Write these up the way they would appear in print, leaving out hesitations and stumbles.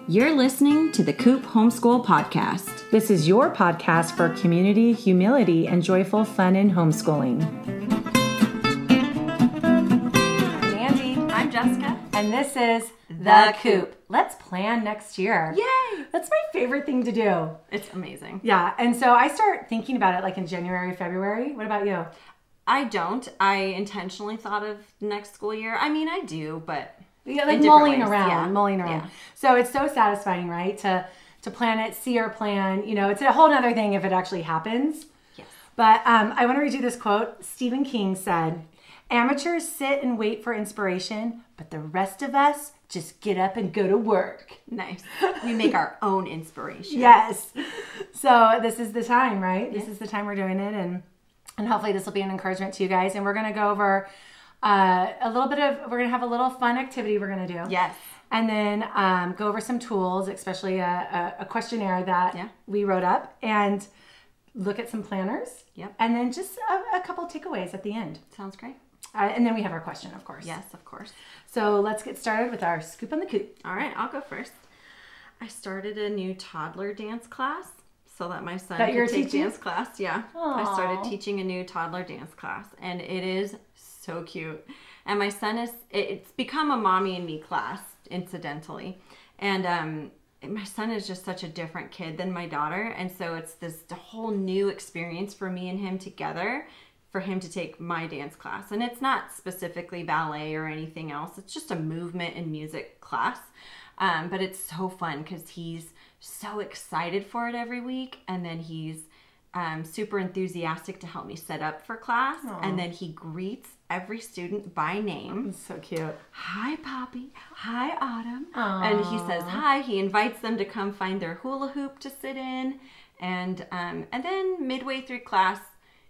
You're listening to the Coop Homeschool Podcast. This is your podcast for community, humility, and joyful fun in homeschooling. I'm Andy. I'm Jessica. And this is The Coop. Let's plan next year. Yay! That's my favorite thing to do. It's amazing. Yeah, and so I start thinking about it like in January, February. What about you? I don't. I intentionally thought of next school year. I mean, I do, but... Yeah, like mulling ways. around. Yeah. So it's so satisfying, right? To plan it, see our plan. You know, it's a whole other thing if it actually happens. Yes. But I want to read you this quote. Stephen King said, "Amateurs sit and wait for inspiration, but the rest of us just get up and go to work." Nice. We make our own inspiration. Yes. So this is the time, right? Yes. This is the time we're doing it. And hopefully this will be an encouragement to you guys. And we're going to go over we're going to have a little fun activity we're going to do. Yes. And then go over some tools, especially a questionnaire that we wrote up, and look at some planners. Yep. And then just a couple takeaways at the end. Sounds great. And then we have our question, of course. Yes, of course. So let's get started with our scoop on the coop. All right, I'll go first. I started a new toddler dance class so that my son That you're could take teaching? dance class. Yeah. Aw. I started teaching a new toddler dance class, and it is so cute. And my son it's become a mommy and me class, incidentally. And my son is just such a different kid than my daughter. And so it's this whole new experience for me and him together, for him to take my dance class. And it's not specifically ballet or anything else. It's just a movement and music class. But it's so fun because he's so excited for it every week. And then he's super enthusiastic to help me set up for class. Aww. And then he greets every student by name. So cute. "Hi, Poppy. Hi, Autumn." Aww. And he says hi. He invites them to come find their hula hoop to sit in. And then midway through class,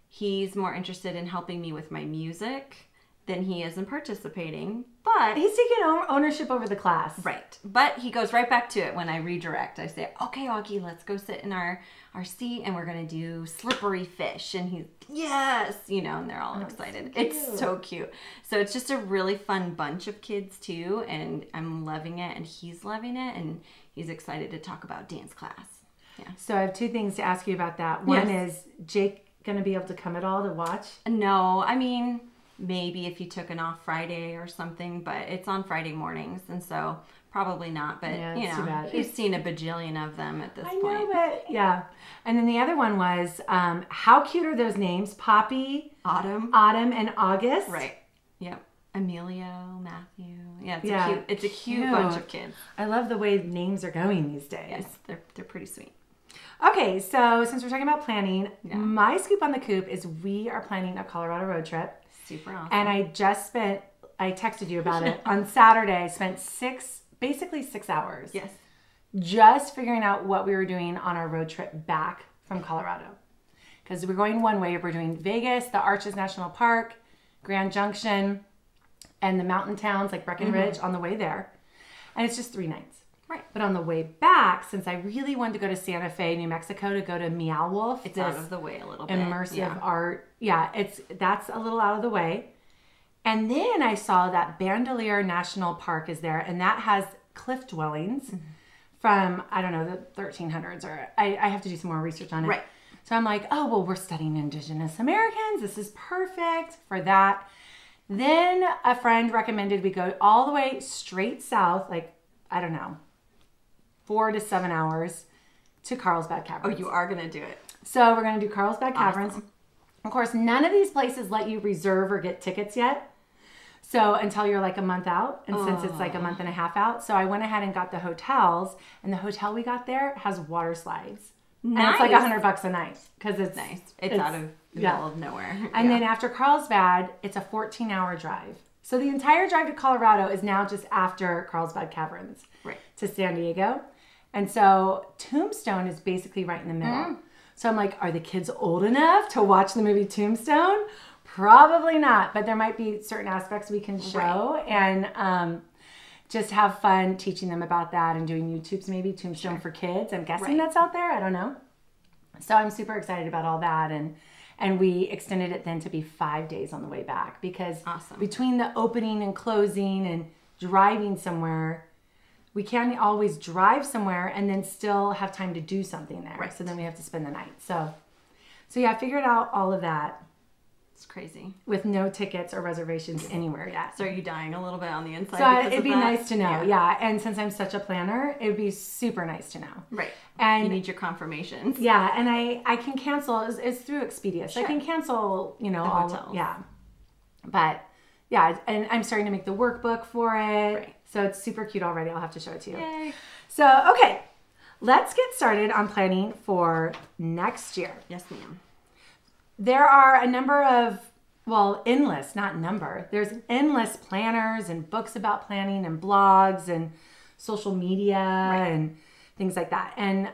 he's more interested in helping me with my music than he is in participating. But He's taking ownership over the class. right. But he goes right back to it when I redirect. I say, "Okay, Augie, let's go sit in our seat and we're going to do slippery fish." And he's, "Yes," and they're all excited. So it's so cute. So it's just a really fun bunch of kids too. And I'm loving it, and he's loving it, and he's excited to talk about dance class. Yeah. So I have two things to ask you about that. One Yes. is Jake going to be able to come at all to watch? No, I mean, maybe if you took an off Friday or something, but it's on Friday mornings, and so probably not. But Yeah, it's too bad. he's seen a bajillion of them at this I point. know, but yeah. And then the other one was, how cute are those names? Poppy, Autumn, and August. right? Yep. Emilio, Matthew. Yeah, Yeah, it's a cute cute. bunch of kids. I love the way names are going these days. Yes, they're pretty sweet. Okay, so since we're talking about planning, Yeah. my scoop on the coop is we are planning a Colorado road trip. Super awesome. And I texted you about it on Saturday. I spent basically 6 hours. Yes. Just figuring out what we were doing on our road trip back from Colorado. Because we're going one way. We're doing Vegas, the Arches National Park, Grand Junction, and the mountain towns like Breckenridge on the way there. And it's just 3 nights. Right. But on the way back, since I really wanted to go to Santa Fe, New Mexico, to go to Meow Wolf, It's out of the way a little bit. immersive art. Yeah, that's a little out of the way. And then I saw that Bandelier National Park is there, and that has cliff dwellings from, I don't know, the 1300s, or I have to do some more research on it. Right. So I'm like, oh, well, we're studying Indigenous Americans. This is perfect for that. Then a friend recommended we go all the way straight south, like, I don't know, 4 to 7 hours to Carlsbad Oh, Caverns. you are going to do it. So we're going to do Carlsbad Caverns. Awesome. Of course, none of these places let you reserve or get tickets yet. So until you're like a month out, and since it's like a month and a half out. So I went ahead and got the hotels, and the hotel we got there has water slides. Nice. And it's like $100 a night because it's Nice. It's out of the middle of nowhere. And then after Carlsbad, it's a 14-hour drive. So the entire drive to Colorado is now just after Carlsbad Caverns Right. to San Diego. And so Tombstone is basically right in the middle. So I'm like, are the kids old enough to watch the movie Tombstone? Probably not, but there might be certain aspects we can show and just have fun teaching them about that and doing YouTubes, maybe Tombstone for kids. I'm guessing that's out there. I don't know. So I'm super excited about all that. And we extended it then to be 5 days on the way back because Awesome. between the opening and closing and driving somewhere, we can't always drive somewhere and then still have time to do something there. Right. So then we have to spend the night. So yeah, I figured out all of that. It's crazy. With no tickets or reservations anywhere yet. So are you dying a little bit on the inside? So it'd be nice to know. Yeah. And since I'm such a planner, it'd be super nice to know. Right. And you need your confirmations. Yeah. And I can cancel, it's through Expedia. So Sure. I can cancel, The all, hotels. yeah. But yeah, and I'm starting to make the workbook for it. Right. So it's super cute already. I'll have to show it to you. Yay. So, okay. Let's get started on planning for next year. Yes, ma'am. There are a number of, endless, not number. There's endless planners and books about planning and blogs and social media and things like that. And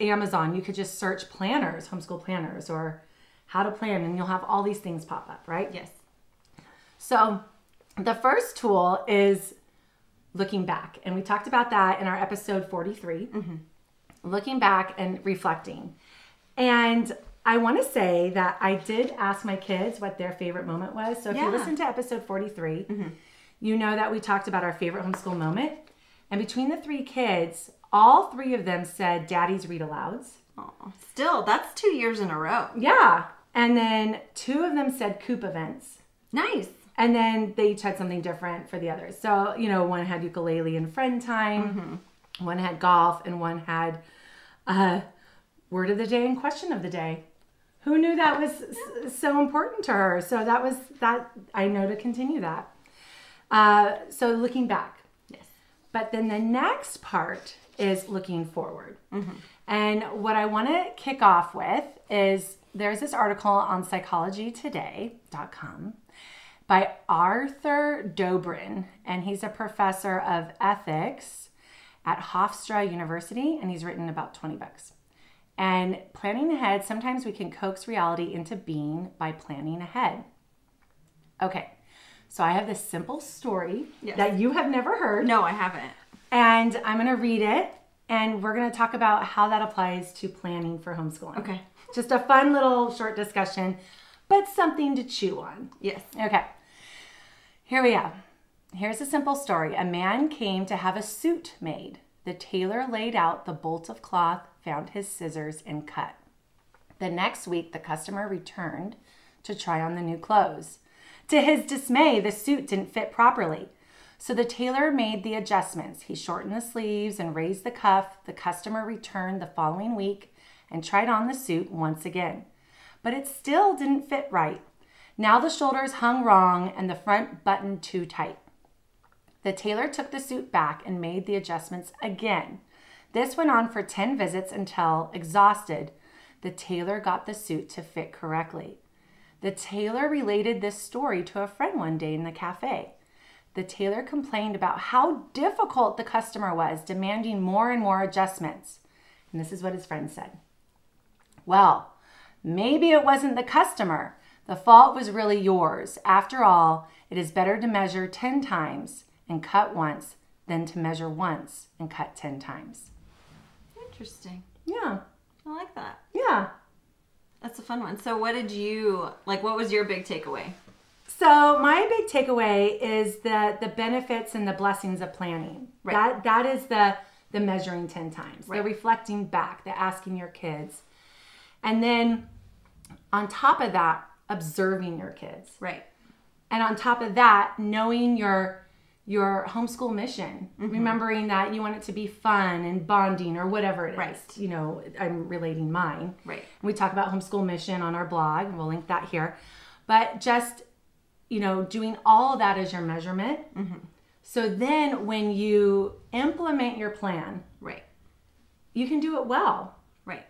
Amazon, you could just search planners, homeschool planners, or how to plan, and you'll have all these things pop up, right? Yes. So the first tool is looking back. And we talked about that in our episode 43, looking back and reflecting. And I want to say that I did ask my kids what their favorite moment was. So if you listen to episode 43, you know that we talked about our favorite homeschool moment. And between the 3 kids, all 3 of them said daddy's read alouds. Oh, still, that's 2 years in a row. Yeah. And then 2 of them said coop events. Nice. And then they each had something different for the others. So, one had ukulele and friend time, one had golf, and one had word of the day and question of the day. Who knew that was so important to her? So that I know to continue that. So looking back. Yes. But then the next part is looking forward. And what I want to kick off with is there's this article on psychologytoday.com by Arthur Dobrin, and he's a professor of ethics at Hofstra University, and he's written about 20 books. And planning ahead, sometimes we can coax reality into being by planning ahead. Okay, so I have this simple story that you have never heard. No, I haven't. And I'm going to read it, and we're going to talk about how that applies to planning for homeschooling. Okay. Just a fun little short discussion, but something to chew on. Yes. Okay. Here we go. Here's a simple story. A man came to have a suit made. The tailor laid out the bolt of cloth, found his scissors, and cut. The next week, the customer returned to try on the new clothes. To his dismay, the suit didn't fit properly. So the tailor made the adjustments. He shortened the sleeves and raised the cuff. The customer returned the following week and tried on the suit once again. But it still didn't fit right. Now the shoulders hung wrong and the front buttoned too tight. The tailor took the suit back and made the adjustments again. This went on for 10 visits until, exhausted, the tailor got the suit to fit correctly. The tailor related this story to a friend one day in the cafe. The tailor complained about how difficult the customer was, demanding more and more adjustments. And this is what his friend said. Well, maybe it wasn't the customer. The fault was really yours. After all, it is better to measure 10 times and cut once than to measure once and cut 10 times. Interesting. Yeah. I like that. Yeah. That's a fun one. So what was your big takeaway? So my big takeaway is the benefits and the blessings of planning. Right. That is the measuring 10 times, right. The reflecting back, the asking your kids. And then on top of that, observing your kids. Right. And on top of that, knowing your homeschool mission, remembering that you want it to be fun and bonding or whatever it is. Right. I'm relating mine. Right. And we talk about homeschool mission on our blog, and we'll link that here. But just, doing all of that as your measurement. So then when you implement your plan, right, you can do it well. Right.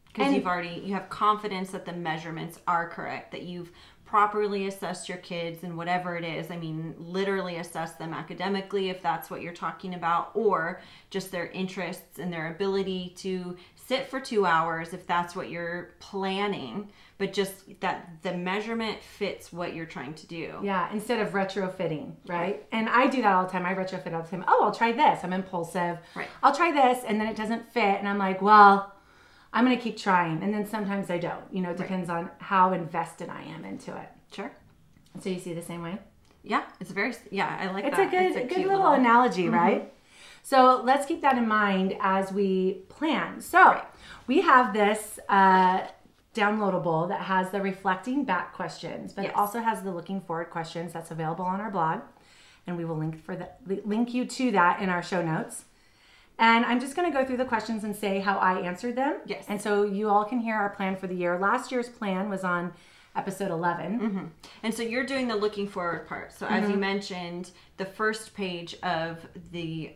Because you have confidence that the measurements are correct, that you've properly assessed your kids and whatever it is. I mean, literally assess them academically if that's what you're talking about, or just their interests and their ability to sit for 2 hours if that's what you're planning, but just that the measurement fits what you're trying to do. Yeah, instead of retrofitting, right? And I do that all the time. I retrofit all the time. Oh, I'll try this. I'm impulsive. Right. I'll try this, and then it doesn't fit, and I'm like, well, I'm going to keep trying. And then sometimes I don't. It depends on how invested I am into it. Sure. So you see the same way? Yeah, I like It's that. It's a good little analogy, right? So let's keep that in mind as we plan. So we have this downloadable that has the reflecting back questions, but it also has the looking forward questions that's available on our blog. And we will link you to that in our show notes. And I'm just going to go through the questions and say how I answered them. Yes. And so you all can hear our plan for the year. Last year's plan was on episode 11. Mm-hmm. And so you're doing the looking forward part. So as you mentioned, the first page of the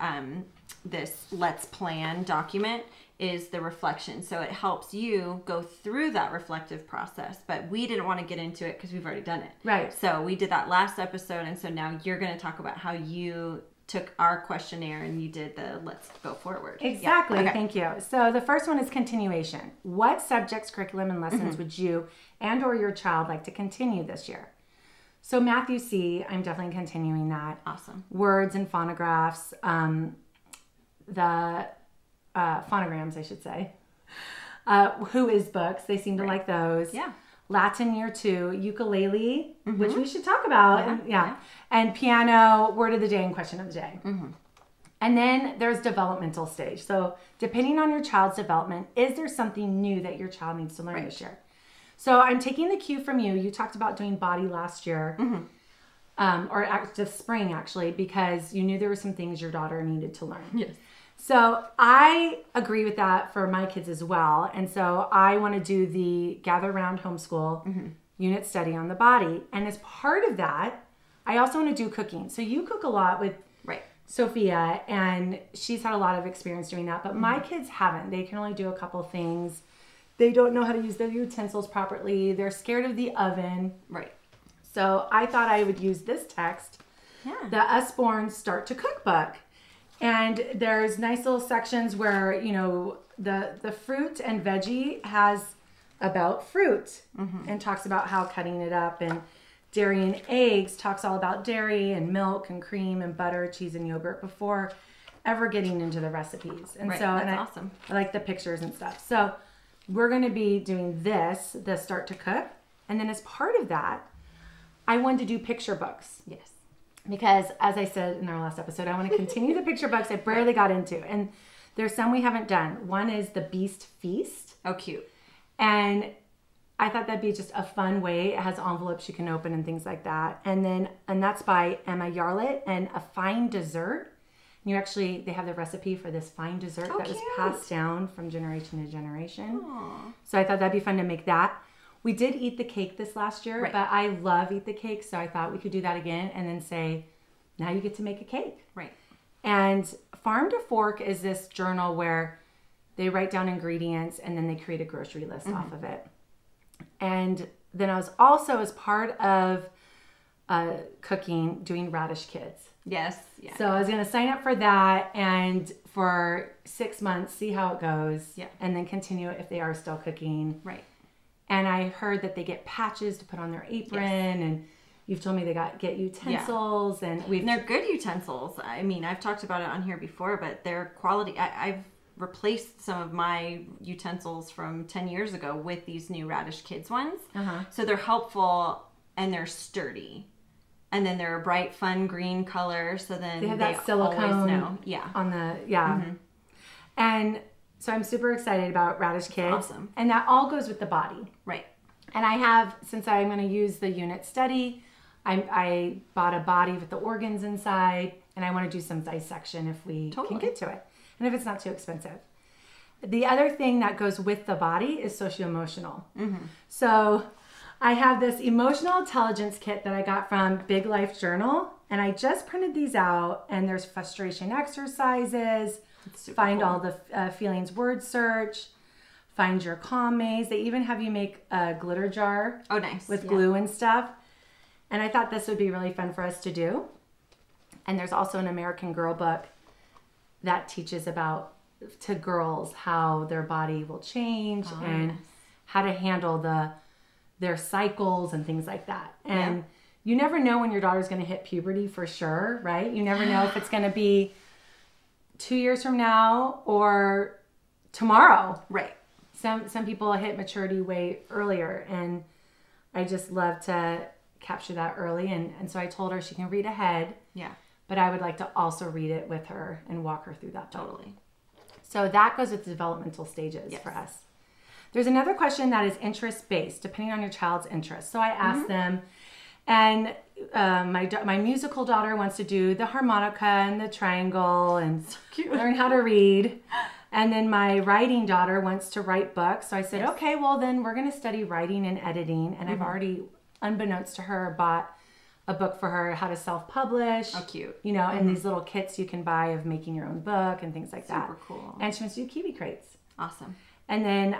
this Let's Plan document is the reflection. So it helps you go through that reflective process. But we didn't want to get into it because we've already done it. Right. So we did that last episode. And so now you're going to talk about how you took our questionnaire and you did the Let's Go Forward. Exactly. Yeah. Okay. Thank you. So the first one is continuation. What subjects, curriculum, and lessons would you and or your child like to continue this year? So Matthew C., I'm definitely continuing that. Awesome. Words and phonographs, the phonograms, I should say. Who is books? They seem to like those. Yeah. Latin year 2, ukulele, which we should talk about. And piano, word of the day and question of the day. And then there's developmental stage. So depending on your child's development, is there something new that your child needs to learn this year? So I'm taking the cue from you. You talked about doing body last year, or this spring actually, because you knew there were some things your daughter needed to learn. Yes. So I agree with that for my kids as well. And so I want to do the Gather Round Homeschool unit study on the body. And as part of that, I also want to do cooking. So you cook a lot with Sophia, and she's had a lot of experience doing that. But my kids haven't. They can only do a couple things. They don't know how to use their utensils properly. They're scared of the oven. Right. So I thought I would use this text, the Usborne Start to Cook book. And there's nice little sections where, you know, the fruit and veggie has about fruit and talks about how cutting it up, and dairy and eggs talks all about dairy and milk and cream and butter, cheese and yogurt before ever getting into the recipes. And so that's awesome. I like the pictures and stuff. So we're going to be doing this, the Start to Cook. And then as part of that, I wanted to do picture books. Yes. Because as I said in our last episode, I want to continue the picture books I barely got into. And there's some we haven't done. One is the Beast Feast. Oh, cute. And I thought that'd be just a fun way. It has envelopes you can open and things like that. And that's by Emma Yarlett, and A Fine Dessert. And they have the recipe for this fine dessert that was passed down from generation to generation. Aww. So I thought that'd be fun to make that. We did Eat the Cake this last year, but I love Eat the Cake, so I thought we could do that again and then say, now you get to make a cake. Right. And Farm to Fork is this journal where they write down ingredients and then they create a grocery list off of it. And then I was also, as part of cooking, doing Radish Kids. Yes. Yeah. So I was going to sign up for that, and for 6 months, see how it goes. Yeah. And then continue it if they are still cooking. Right. And I heard that they get patches to put on their apron, and you've told me they get utensils, and they're good utensils. I mean, I've talked about it on here before, but their quality, I've replaced some of my utensils from 10 years ago with these new Radish Kids ones. So they're helpful and they're sturdy. And then they're a bright, fun green color. So then they have that silicone know. on the, And so I'm super excited about Radish Kids. Awesome. And that all goes with the body. Right. And I have, since I'm going to use the unit study, I bought a body with the organs inside, and I want to do some dissection if we can get to it. And if it's not too expensive. The other thing that goes with the body is socio-emotional. So I have this emotional intelligence kit that I got from Big Life Journal, and I just printed these out, and there's frustration exercises, find all the feelings word search, find your calm maze. They even have you make a glitter jar with glue and stuff. And I thought this would be really fun for us to do. And there's also an American Girl book that teaches about to girls how their body will change and how to handle their cycles and things like that. And you never know when your daughter's going to hit puberty for sure, right? You never know if it's going to be 2 years from now or tomorrow. Right. Some people hit maturity way earlier, and I just love to capture that early. And so I told her she can read ahead. Yeah. but I would like to also read it with her and walk her through that book. Totally. So that goes with the developmental stages for us. There's another question that is interest-based, depending on your child's interest. So I asked them, and my musical daughter wants to do the harmonica and the triangle and learn how to read. And then my writing daughter wants to write books. So I said, okay, well then we're going to study writing and editing. And I've already, unbeknownst to her, bought a book for her, how to self-publish. Oh, cute. You know, and these little kits you can buy of making your own book and things like that. Super cool. And she wants to do kiwi crates. Awesome. And then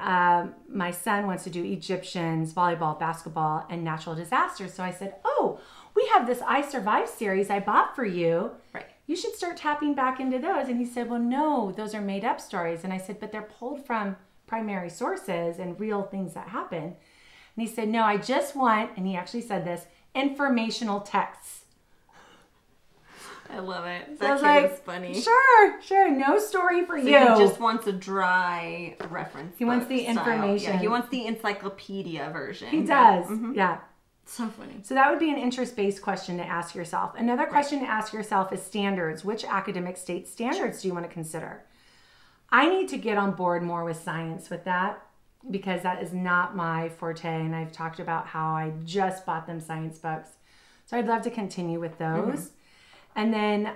my son wants to do Egyptians, volleyball, basketball, and natural disasters. So I said, oh, we have this I Survived series I bought for you. Right. You should start tapping back into those. And he said, well, no, those are made up stories. And I said, but they're pulled from primary sources and real things that happen. And he said, no, I just want, and he actually said this, informational texts. I love it. So I was That kid like, is funny. Sure, no story for So you. he just wants a dry reference. He wants the book style. information. Yeah, he wants the encyclopedia version. He does, yeah. So funny. So that would be an interest-based question to ask yourself. Another question to ask yourself is standards. Which academic state standards do you want to consider? I need to get on board more with science with that because that is not my forte. And I've talked about how I just bought them science books. So I'd love to continue with those. And then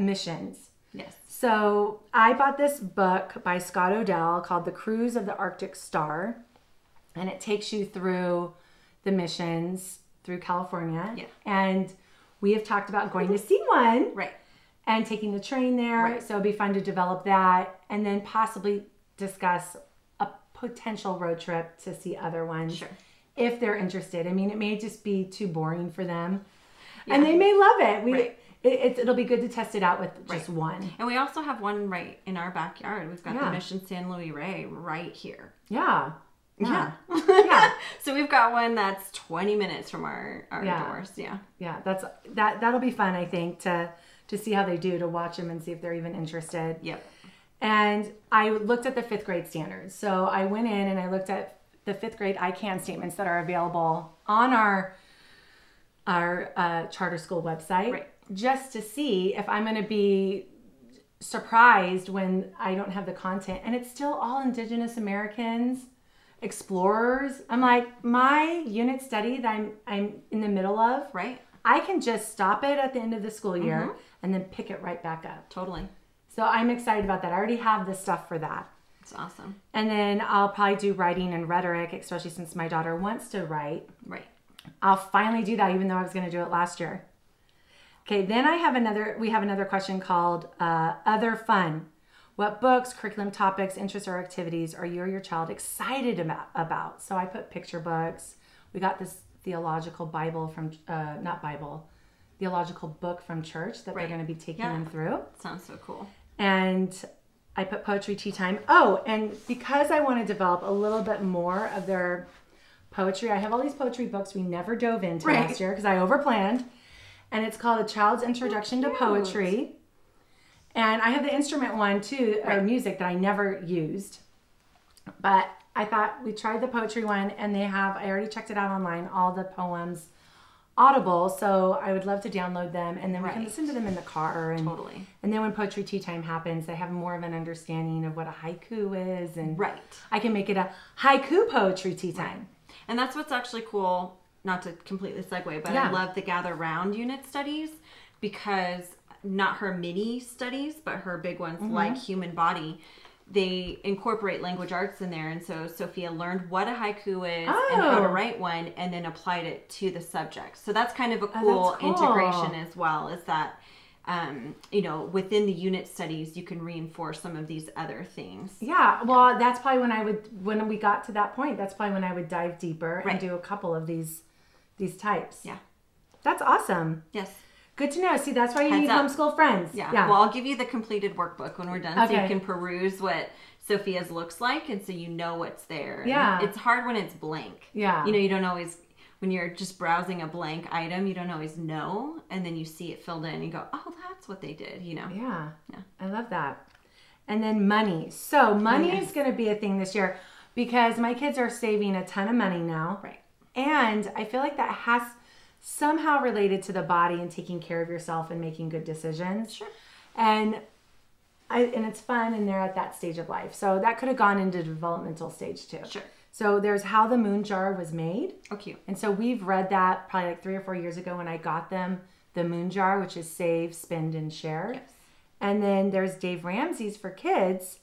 missions. Yes. So I bought this book by Scott Odell called The Cruise of the Arctic Star. And it takes you through the missions through California. Yeah. And we have talked about going to see one. Right. And taking the train there. Right. So it'd be fun to develop that. And then possibly discuss a potential road trip to see other ones. Sure. If they're interested. I mean, it may just be too boring for them. Yeah. And they may love it. It'll be good to test it out with just one. And we also have one right in our backyard. We've got the Mission San Luis Rey right here. Yeah. Yeah. Yeah. So we've got one that's 20 minutes from our doors. Yeah. Yeah. That'll be fun, I think, to see how they do, to watch them and see if they're even interested. Yep. And I looked at the 5th grade standards. So I went in and I looked at the 5th grade I Can statements that are available on our charter school website. Right. Just to see if I'm going to be surprised when I don't have the content. And it's still all Indigenous Americans, explorers. I'm like, my unit study that I'm in the middle of, right? I can just stop it at the end of the school year and then pick it right back up. Totally. So I'm excited about that. I already have the stuff for that. It's awesome. And then I'll probably do writing and rhetoric, especially since my daughter wants to write. Right. I'll finally do that, even though I was going to do it last year. Okay, then we have another question called Other Fun. What books, curriculum topics, interests, or activities are you or your child excited about? So I put picture books. We got this theological Bible from, theological book from church that they're going to be taking them through. Sounds so cool. And I put poetry tea time. Oh, and because I want to develop a little bit more of their poetry, I have all these poetry books we never dove into last year because I overplanned. And it's called A Child's Introduction to Poetry. And I have the instrument one too, or music that I never used. But I thought we tried the poetry one, and I already checked it out online, all the poems Audible. So I would love to download them, and then we can listen to them in the car. And, totally. And then when poetry tea time happens, they have more of an understanding of what a haiku is. And I can make it a haiku poetry tea time. Right. And that's what's actually cool. Not to completely segue, but I love the Gather Round unit studies because not her mini studies, but her big ones like Human Body, they incorporate language arts in there. And so Sophia learned what a haiku is and how to write one and then applied it to the subject. So that's kind of a cool integration as well, is that, within the unit studies, you can reinforce some of these other things. Yeah. Well, that's probably when we got to that point, that's probably when I would dive deeper and do a couple of these types. Yeah. That's awesome. Yes. Good to know. See, that's why you need homeschool friends. Yeah. Well, I'll give you the completed workbook when we're done so you can peruse what Sophia's looks like and so you know what's there. Yeah. And it's hard when it's blank. Yeah. You don't always, when you're just browsing a blank item, you don't always know. And then you see it filled in and you go, oh, that's what they did, Yeah. I love that. And then money. So money is going to be a thing this year because my kids are saving a ton of money now. Right. And I feel like that has somehow related to the body and taking care of yourself and making good decisions. Sure. And it's fun, and they're at that stage of life. So that could have gone into developmental stage too. Sure. So there's How the Moon Jar Was Made. Oh, cute. And so we've read that probably like 3 or 4 years ago when I got them the Moon Jar, which is Save, Spend, and Share. Yes. And then there's Dave Ramsey's for kids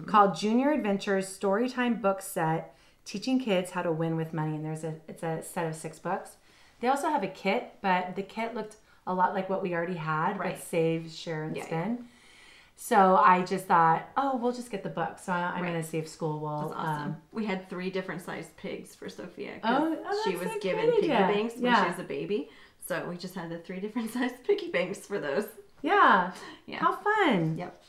called Junior Adventures Storytime Book Set, Teaching Kids How to Win with Money. And it's a set of 6 books. They also have a kit, but the kit looked a lot like what we already had, Right. with Save, Share, and Yeah. Spend. So I just thought, oh, we'll just get the book. So I'm Right. going to see if school will. That's awesome. We had 3 different sized pigs for Sophia. Oh, she that's was a given great piggy idea. banks when Yeah. she was a baby. So we just had the 3 different sized piggy banks for those. Yeah. Yeah. How fun. Yep.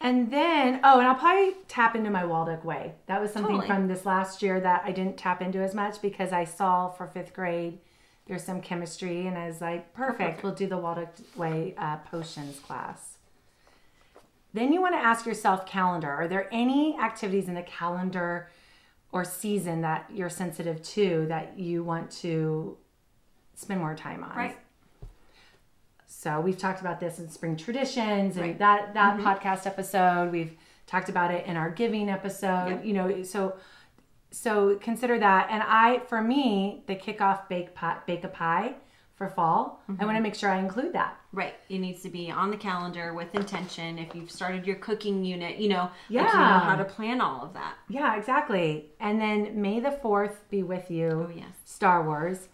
And then, and I'll probably tap into my Waldock Way. That was something Totally. from this last year that I didn't tap into as much because I saw for 5th grade, there's some chemistry, and I was like, perfect. We'll do the Waldock Way potions class. Then you want to ask yourself, calendar. Are there any activities in the calendar or season that you're sensitive to that you want to spend more time on? Right. So we've talked about this in spring traditions and Right. that podcast episode. We've talked about it in our giving episode. Yep. You know, so consider that. And for me, the kickoff bake a pie for fall. I want to make sure I include that. Right. It needs to be on the calendar with intention. If you've started your cooking unit, you know, Yeah. like you know how to plan all of that. Yeah, exactly. And then May the 4th be with you. Oh, yes. Star Wars.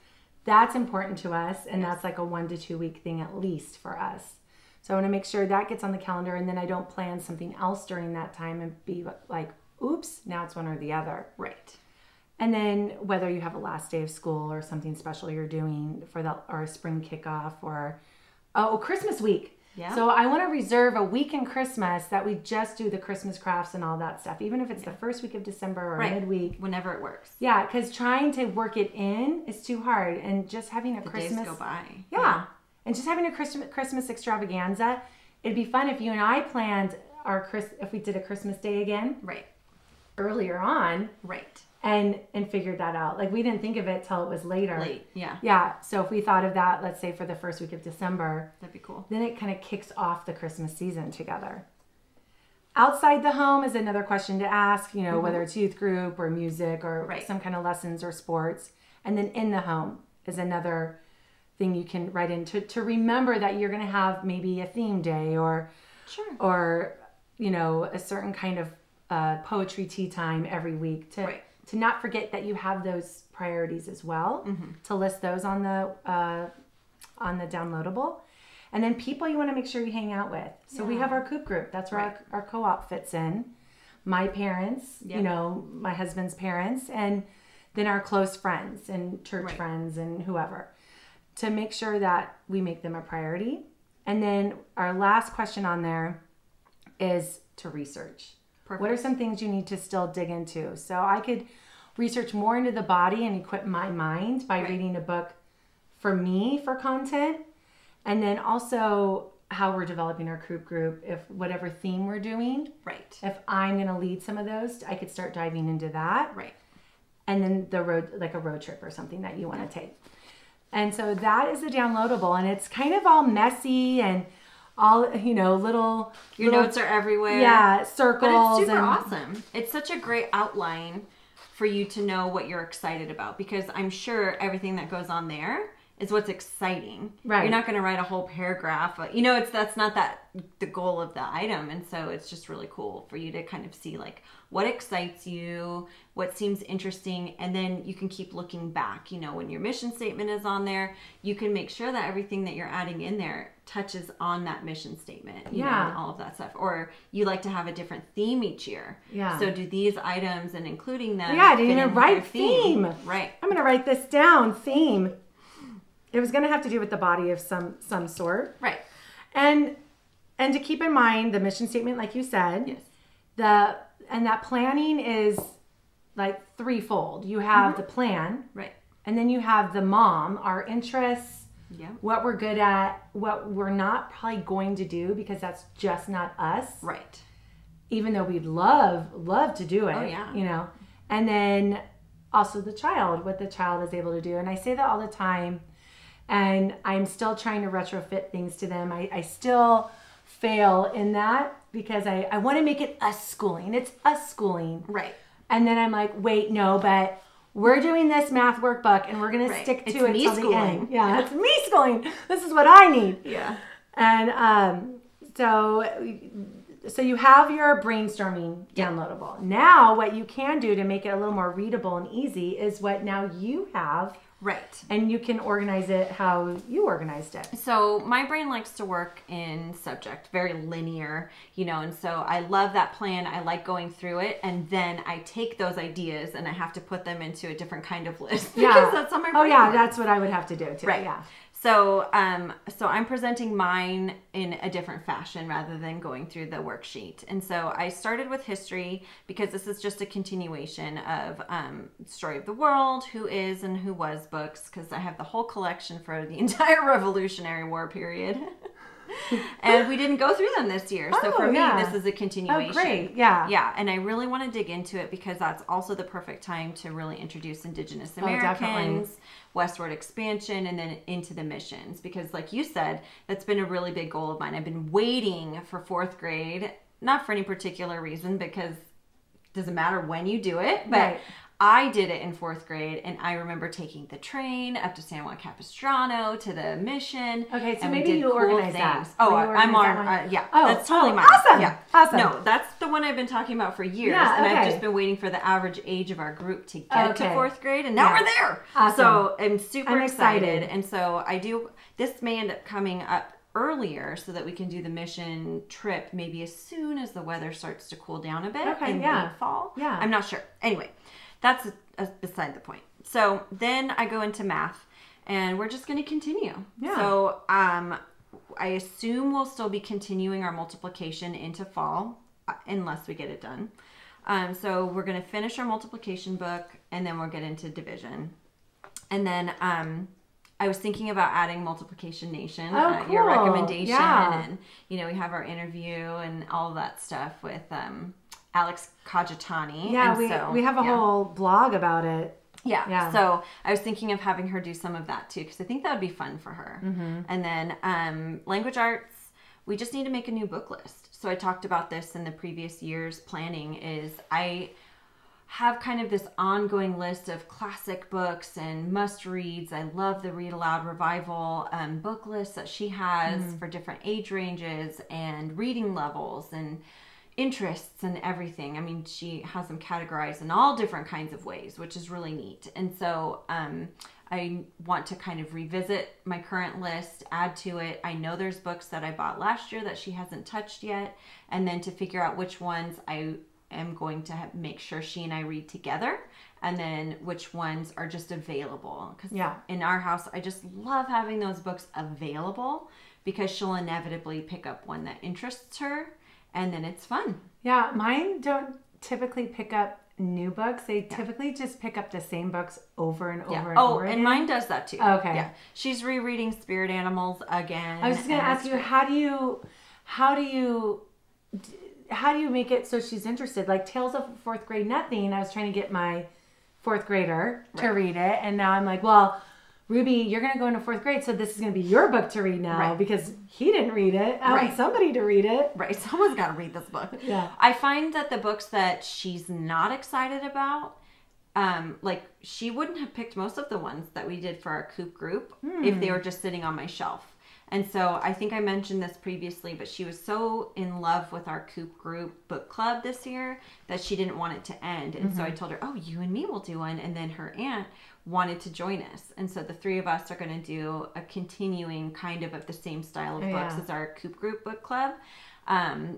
That's important to us. And that's like a 1 to 2 week thing at least for us. So I want to make sure that gets on the calendar, and then I don't plan something else during that time and be like, oops, now it's one or the other. Right. And then whether you have a last day of school or something special you're doing or a spring kickoff or Christmas week. Yeah. So I want to reserve a week in Christmas that we just do the Christmas crafts and all that stuff, even if it's the first week of December or Right. midweek. Whenever it works. Yeah, because trying to work it in is too hard, and just having a The Christmas days go by. Yeah. And just having a Christmas extravaganza. It'd be fun if you and I planned if we did a Christmas day again Right. earlier on Right. and figured that out. Like, we didn't think of it till it was later. Late. Yeah. Yeah. So if we thought of that, let's say for the first week of December, That'd be cool. then it kind of kicks off the Christmas season together. Outside the home is another question to ask, you know, whether it's youth group or music or Right. some kind of lessons or sports. And then in the home is another thing you can write in to remember that you're going to have maybe a theme day or, you know, a certain kind of poetry tea time every week to not forget that you have those priorities as well, to list those on the downloadable. And then people you want to make sure you hang out with. So we have our coop group. That's where our co-op fits in. My parents, you know, my husband's parents, and then our close friends and church friends and whoever, to make sure that we make them a priority. And then our last question on there is to research. Perfect. What are some things you need to still dig into? So I could research more into the body and equip my mind by reading a book for me for content. And then also how we're developing our group, if whatever theme we're doing. Right. If I'm going to lead some of those, I could start diving into that. Right. And then the road, like a road trip or something that you want to take. And so that is a downloadable, and it's kind of all messy and all, you know, little Notes are everywhere. Yeah, circles. But it's super and awesome. It's such a great outline for you to know what you're excited about, because I'm sure everything that goes on there is what's exciting. Right. You're not going to write a whole paragraph. You know, that's not the goal of the item. And so it's just really cool for you to kind of see like what excites you, what seems interesting, and then you can keep looking back. You know, when your mission statement is on there, you can make sure that everything that you're adding in there touches on that mission statement. You know, and all of that stuff. Or you like to have a different theme each year. Yeah. So do these items and including them. Yeah, I didn't fit in even with your write theme. Right. I'm going to write this down, theme. It was going to have to do with the body of some sort. Right. And to keep in mind the mission statement, like you said. Yes. And that planning is like threefold. You have the plan. Right. And then you have the mom, our interests, what we're good at, what we're not probably going to do because that's just not us. Right. Even though we'd love to do it. Oh, yeah. You know. And then also the child, what the child is able to do. And I say that all the time And I'm still trying to retrofit things to them. I still fail in that because I want to make it us schooling. It's us schooling. Right. And then I'm like, wait, no, but we're doing this math workbook and we're going to stick to it till the end. Yeah, it's me schooling. This is what I need. Yeah. And so you have your brainstorming downloadable. Now what you can do to make it a little more readable and easy is what now you have. Right. And you can organize it how you organized it. So my brain likes to work in subject, very linear, and so I love that plan. I like going through it, and then I take those ideas and I have to put them into a different kind of list because that's how my brain works. That's what I would have to do too. Right. Yeah. So, so I'm presenting mine in a different fashion rather than going through the worksheet. And so I started with history because this is just a continuation of Story of the World, Who Is and Who Was books, because I have the whole collection for the entire Revolutionary War period. And we didn't go through them this year. So for me, this is a continuation. Oh, great. Yeah. Yeah. And I really want to dig into it because that's also the perfect time to really introduce Indigenous Americans, westward expansion, and then into the missions. Because like you said, that's been a really big goal of mine. I've been waiting for 4th grade, not for any particular reason, because it doesn't matter when you do it, but I did it in 4th grade, and I remember taking the train up to San Juan Capistrano to the mission. Okay, so and maybe you organize that. Oh, I'm on. Yeah, that's totally mine. Awesome. Yeah, awesome. No, that's the one I've been talking about for years, and I've just been waiting for the average age of our group to get to 4th grade, and now we're there. Awesome. So I'm super excited, and so I do. This may end up coming up earlier so that we can do the mission trip maybe as soon as the weather starts to cool down a bit in late fall. Yeah, I'm not sure. Anyway. That's beside the point. So then I go into math, and we're just going to continue. Yeah. So I assume we'll still be continuing our multiplication into fall, unless we get it done. So we're going to finish our multiplication book, and then we'll get into division. And then I was thinking about adding Multiplication Nation, cool. Your recommendation, and we have our interview and all of that stuff with Alex Kajatani. Yeah, we have a whole blog about it. Yeah. So I was thinking of having her do some of that too, because I think that would be fun for her. Mm-hmm. And then language arts, we just need to make a new book list. So I talked about this in the previous year's planning is I have kind of this ongoing list of classic books and must reads. I love the Read Aloud Revival book list that she has for different age ranges and reading levels and interests and everything. I mean, she has them categorized in all different kinds of ways, which is really neat. And so I want to kind of revisit my current list, add to it. I know there's books that I bought last year that she hasn't touched yet, and then to figure out which ones I am going to make sure she and I read together, and then which ones are just available. Because in our house, I just love having those books available because she'll inevitably pick up one that interests her. And then it's fun. Yeah, mine don't typically pick up new books. They typically just pick up the same books over and over and over again. And mine does that too. Okay. Yeah. She's rereading Spirit Animals again. I was just going to ask you, how do you make it so she's interested? Like Tales of 4th Grade Nothing, I was trying to get my 4th grader to read it. And now I'm like, well, Ruby, you're going to go into 4th grade, so this is going to be your book to read now because he didn't read it. I want somebody to read it. Right. Someone's got to read this book. Yeah. I find that the books that she's not excited about, like she wouldn't have picked most of the ones that we did for our Coop group if they were just sitting on my shelf. And so I think I mentioned this previously, but she was so in love with our Coop group book club this year that she didn't want it to end. And so I told her, oh, you and me will do one. And then her aunt wanted to join us. And so the three of us are going to do a continuing kind of the same style of books as our Coop group book club.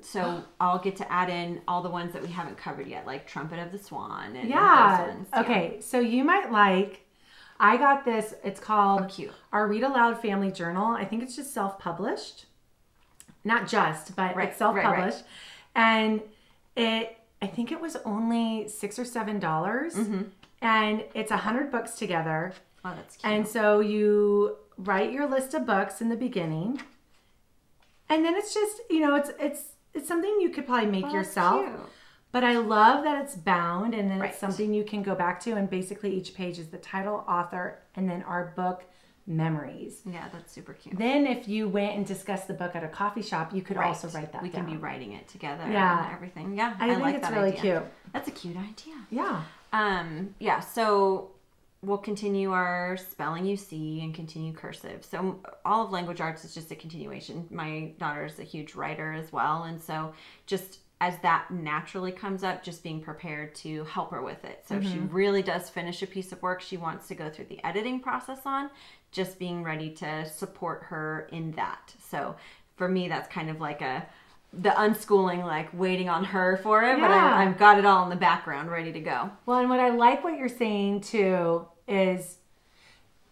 So I'll get to add in all the ones that we haven't covered yet, like Trumpet of the Swan. And those ones. Okay. So you might I got this. It's called Our Read Aloud Family Journal. I think it's just self-published. Not just, but it's self-published. And I think it was only $6 or $7. And it's 100 books together. Oh, that's cute. And so you write your list of books in the beginning. And then it's just, it's something you could probably make yourself. Cute. But I love that it's bound, and then it's something you can go back to, and basically each page is the title, author, and then our book memories. Yeah, that's super cute. Then if you went and discussed the book at a coffee shop, you could also write that We down. can be writing it together Yeah. and everything. Yeah, I think like it's that really idea. cute. That's a cute idea. Yeah. Yeah, so we'll continue our spelling UC and continue cursive. So all of language arts is just a continuation. My daughter is a huge writer as well. And so just as that naturally comes up, just being prepared to help her with it. So if she really does finish a piece of work she wants to go through the editing process on, just being ready to support her in that. So for me, that's kind of like the unschooling, like waiting on her for it, but I've got it all in the background ready to go. Well, and what I like what you're saying too is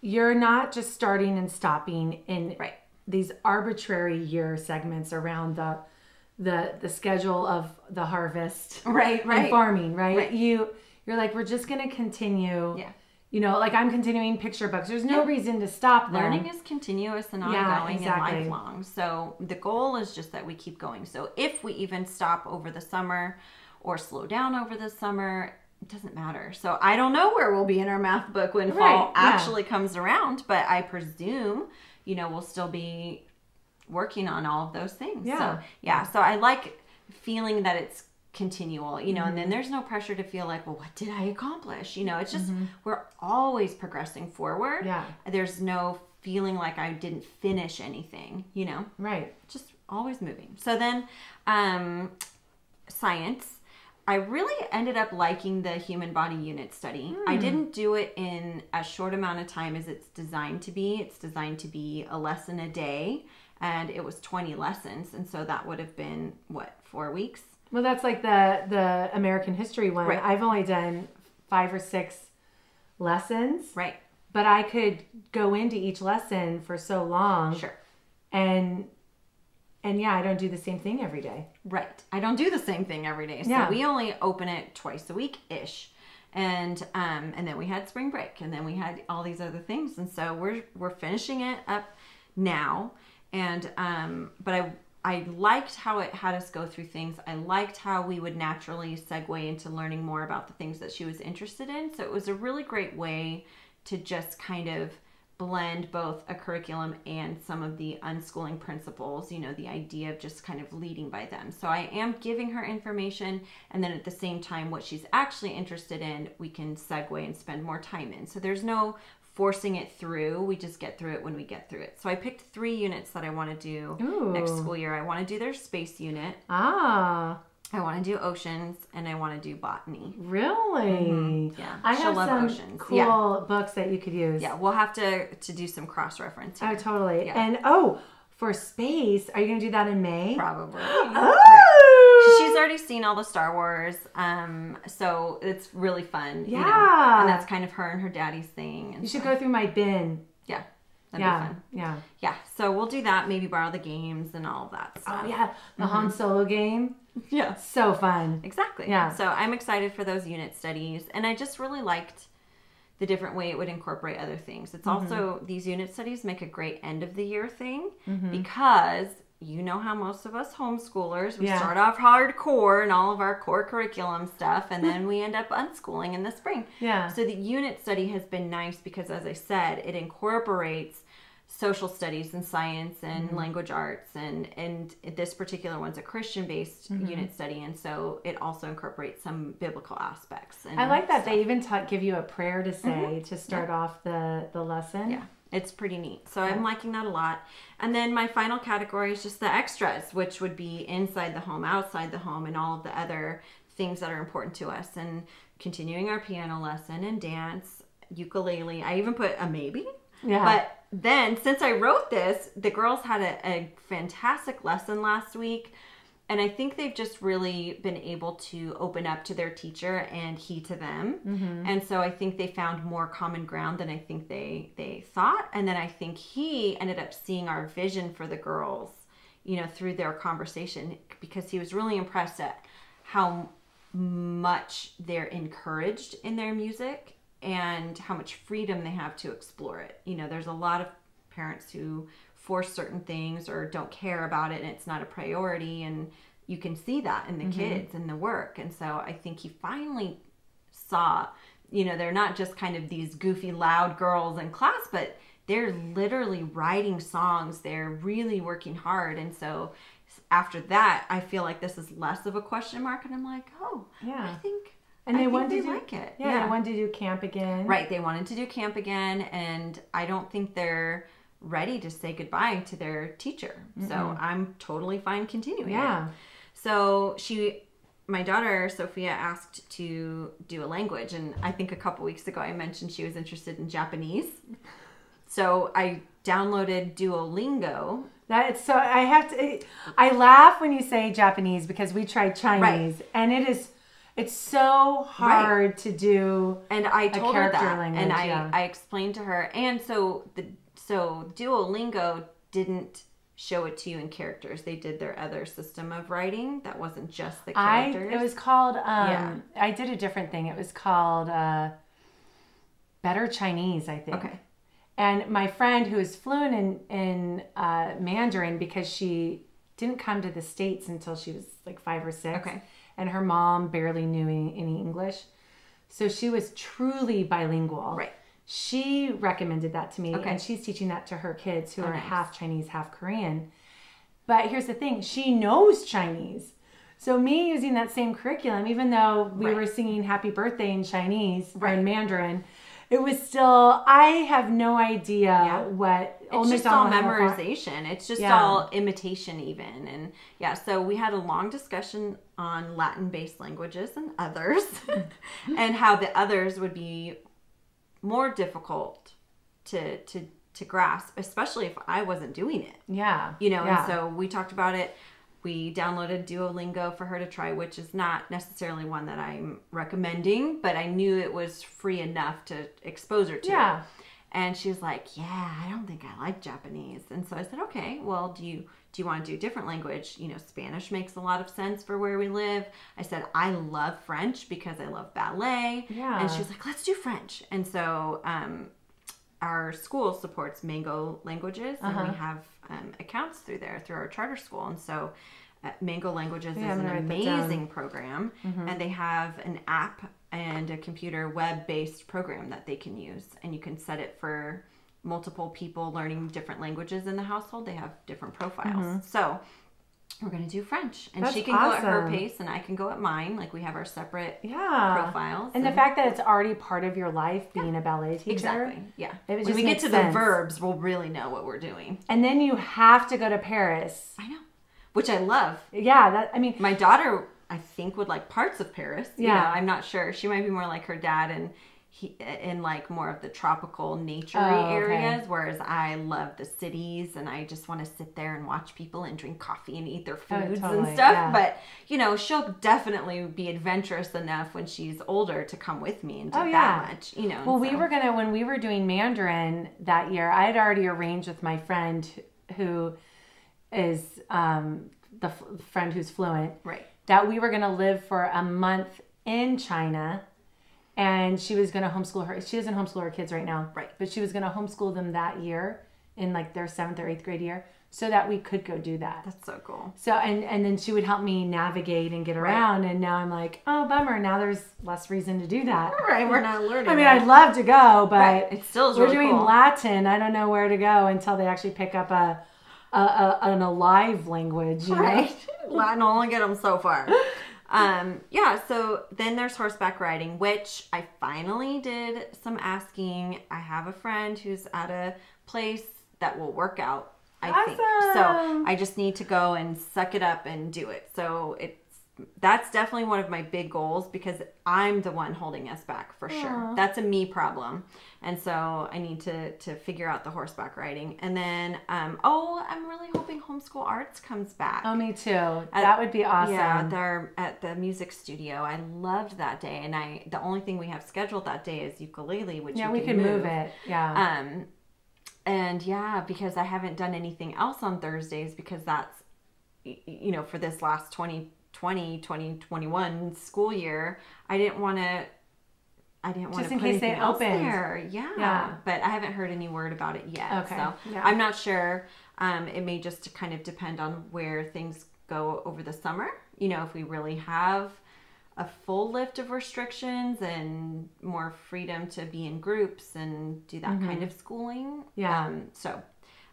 you're not just starting and stopping in these arbitrary year segments around the schedule of the harvest and farming, right? You're like, we're just going to continue. Yeah. You know, like I'm continuing picture books. There's no reason to stop them. Learning is continuous and ongoing and lifelong. So the goal is just that we keep going. So if we even stop over the summer or slow down over the summer, it doesn't matter. So I don't know where we'll be in our math book when fall actually comes around, but I presume, you know, we'll still be working on all of those things. Yeah. So I like feeling that it's continual, you know, and then there's no pressure to feel like, well, what did I accomplish? You know, it's just, we're always progressing forward. Yeah. There's no feeling like I didn't finish anything, you know? Right. Just always moving. So then, science, I really ended up liking the human body unit study. I didn't do it in as short amount of time as it's designed to be. It's designed to be a lesson a day, and it was 20 lessons. And so that would have been, 4 weeks? Well, that's like the American history one. Right. I've only done 5 or 6 lessons. Right. But I could go into each lesson for so long. Sure. And yeah, I don't do the same thing every day. Right. I don't do the same thing every day. So we only open it twice a week-ish. And then we had spring break, and then we had all these other things. And so we're finishing it up now. And but I liked how it had us go through things. I liked how we would naturally segue into learning more about the things that she was interested in. So it was a really great way to just kind of blend both a curriculum and some of the unschooling principles, you know, the idea of just kind of leading by them. So I am giving her information, and then at the same time, what she's actually interested in, we can segue and spend more time in. So there's no forcing it through. We just get through it when we get through it. So I picked 3 units that I want to do next school year. I want to do their space unit. I want to do oceans, and I want to do botany. Really? Yeah. I She'll have love some oceans. cool books that you could use. Yeah, we'll have to do some cross-reference here. Oh, totally. Yeah. And for space, are you going to do that in May? Probably. Oh! She's already seen all the Star Wars, so it's really fun. Yeah. You know? And that's kind of her and her daddy's thing. You should go through my bin. Yeah. That'd be fun. Yeah. Yeah. So we'll do that. Maybe borrow the games and all of that stuff. Oh, yeah. The Han Solo game. Yeah. So fun. Exactly. Yeah. So I'm excited for those unit studies. And I just really liked the different way it would incorporate other things. It's also, these unit studies make a great end of the year thing because you know how most of us homeschoolers, we start off hardcore and all of our core curriculum stuff, and then we end up unschooling in the spring. Yeah. So the unit study has been nice because, as I said, it incorporates social studies and science and language arts, and this particular one's a Christian-based unit study, and so it also incorporates some biblical aspects. And I like that they even give you a prayer to say to start off the lesson. Yeah, it's pretty neat. So I'm liking that a lot. And then my final category is just the extras, which would be inside the home, outside the home, and all of the other things that are important to us, and continuing our piano lesson and dance, ukulele. I even put a maybe. Yeah. But then, since I wrote this, the girls had a fantastic lesson last week, and I think they've just really been able to open up to their teacher and he to them. And so I think they found more common ground than I think they thought. And then I think he ended up seeing our vision for the girls, you know, through their conversation, because he was really impressed at how much they're encouraged in their music and how much freedom they have to explore it. You know, there's a lot of parents who force certain things or don't care about it, and it's not a priority, and you can see that in the kids and the work. And so I think he finally saw, you know, they're not just kind of these goofy, loud girls in class, but they're literally writing songs. They're really working hard. And so after that, I feel like this is less of a question mark. And I'm like, oh, Yeah. I think And they wanted wanted to to like it. Yeah, they wanted to do camp again. Right. They wanted to do camp again. And I don't think they're ready to say goodbye to their teacher. So I'm totally fine continuing Yeah. it. So my daughter, Sophia, asked to do a language. And I think a couple weeks ago, I mentioned she was interested in Japanese. So I downloaded Duolingo. I laugh when you say Japanese because we tried Chinese and it's so hard to do. And I told her that, language, and I explained to her, and so Duolingo didn't show it to you in characters. They did their other system of writing that wasn't just the characters. It was called. I did a different thing. It was called Better Chinese, I think. Okay. And my friend who is fluent in Mandarin, because she didn't come to the States until she was like 5 or 6. Okay. And her mom barely knew any English. So she was truly bilingual. Right. She recommended that to me. Okay. And she's teaching that to her kids who are half Chinese, half Korean. But here's the thing. She knows Chinese. So me using that same curriculum, even though we were singing happy birthday in Chinese or in Mandarin, it was still, I have no idea what. It's just all memorization. It's just all imitation even. And so we had a long discussion on Latin-based languages and others and how the others would be more difficult to grasp, especially if I wasn't doing it. Yeah. And so we talked about it. We downloaded Duolingo for her to try, which is not necessarily one that I'm recommending, but I knew it was free enough to expose her to it. And she was like, I don't think I like Japanese. And so I said, okay, well, do you want to do a different language? Spanish makes a lot of sense for where we live. I said, I love French because I love ballet. Yeah. And she was like, let's do French. And so our school supports Mango Languages, and we have accounts through our charter school. And so Mango Languages is an amazing program, and they have an app and a computer web-based program that they can use, and you can set it for multiple people learning different languages in the household. They have different profiles. So we're going to do French, and she can go at her pace and I can go at mine. Like we have our separate profiles. And the fact that it's already part of your life being a ballet teacher. Exactly. Yeah. When we get to the verbs, we'll really know what we're doing. And then you have to go to Paris. I know. Which I love. Yeah. My daughter, I think, would like parts of Paris. Yeah. I'm not sure. She might be more like her dad and in like more of the tropical nature-y areas, whereas I love the cities and I just want to sit there and watch people and drink coffee and eat their foods and stuff. Yeah. But, she'll definitely be adventurous enough when she's older to come with me and do that much, Well, when we were doing Mandarin that year, I had already arranged with my friend who is the friend who's fluent. Right. That we were going to live for a month in China. And she was going to homeschool her. She doesn't homeschool her kids right now. Right. But she was going to homeschool them that year in like their 7th or 8th grade year so that we could go do that. That's so cool. So, and then she would help me navigate and get around. And now I'm like, oh, bummer. Now there's less reason to do that. Right. We're not learning. I mean, I'd love to go, but it still is we're really doing cool. Latin. I don't know where to go until they actually pick up an alive language. You know? Latin will only get them so far. So then there's horseback riding, which I finally did some asking. I have a friend who's at a place that will work out, I think. So I just need to go and suck it up and do it. So that's definitely one of my big goals because I'm the one holding us back for sure. That's a me problem. And so I need to figure out the horseback riding. And then, I'm really hoping Homeschool Arts comes back. Oh, me too. That would be awesome. Yeah, at the music studio. I loved that day. And the only thing we have scheduled that day is ukulele, which we can move it. Yeah. And because I haven't done anything else on Thursdays because that's, for this last 2021 school year, I didn't want to just in case they open there. Yeah. But I haven't heard any word about it yet. Okay. So I'm not sure. It may just kind of depend on where things go over the summer. If we really have a full lift of restrictions and more freedom to be in groups and do that kind of schooling. Yeah.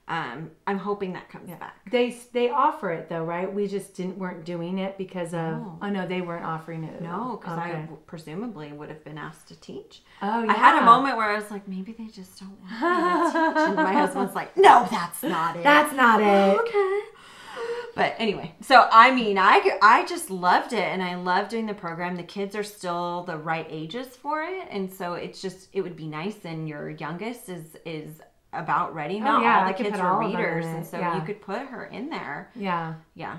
I'm hoping that comes back. They offer it though, right? We just weren't doing it because of no, they weren't offering it. No, because I presumably would have been asked to teach. Oh yeah. I had a moment where I was like, maybe they just don't want me to teach. And my husband's like, no, that's not it. That's not it. Okay. But anyway, so I mean, I just loved it, and I love doing the program. The kids are still the right ages for it, and so it would be nice. And your youngest is about ready. Not all the kids are readers, and so you could put her in there. Yeah. Yeah.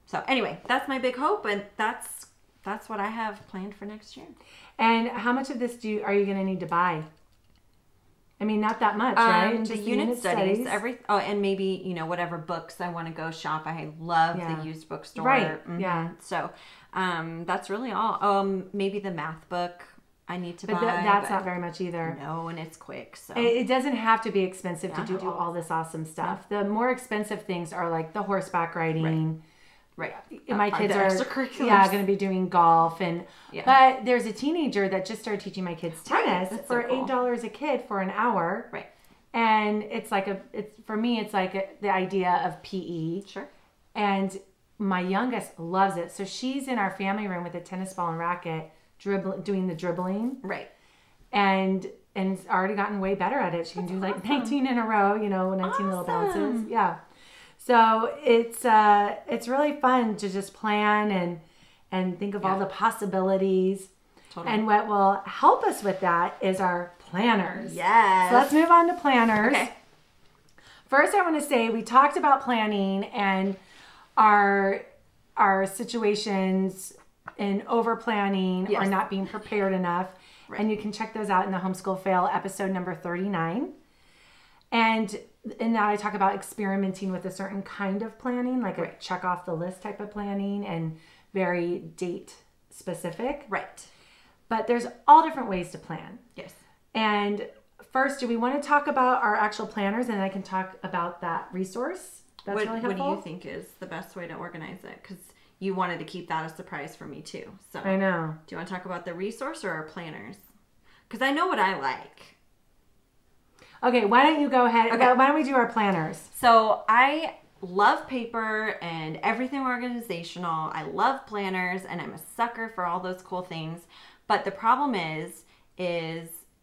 So anyway, that's my big hope, and that's what I have planned for next year. And how much of this are you going to need to buy? I mean, not that much, right? The unit studies, and maybe, whatever books I want to go shop. I love the used bookstore. Right, yeah. So that's really all. Maybe the math book I need to buy. That's not very much either. No, and it's quick. So it doesn't have to be expensive to do all this awesome stuff. Yeah. The more expensive things are like the horseback riding. Right. My kids are going to be doing golf but there's a teenager that just started teaching my kids tennis for $8 a kid for an hour. Right. And it's like for me it's like the idea of PE. Sure. And my youngest loves it. So she's in our family room with a tennis ball and racket doing the dribbling. Right. And it's already gotten way better at it. She can do like 19 in a row, 19 little bounces. Yeah. So it's really fun to just plan and think of all the possibilities. Totally. And what will help us with that is our planners. Yes. So let's move on to planners. Okay. First, I want to say we talked about planning and our situations in over planning or not being prepared enough. Right. And you can check those out in the Homeschool Fail episode number 39. And in that, I talk about experimenting with a certain kind of planning, like a check off the list type of planning and very date specific. Right. But there's all different ways to plan. Yes. And first, do we want to talk about our actual planners, and I can talk about that resource? That's really helpful. What do you think is the best way to organize it? Because you wanted to keep that a surprise for me too. So I know. Do you want to talk about the resource or our planners? Because I know what I like. Okay, why don't you go ahead? Okay. Why don't we do our planners? So I love paper and everything organizational. I love planners, and I'm a sucker for all those cool things. But the problem is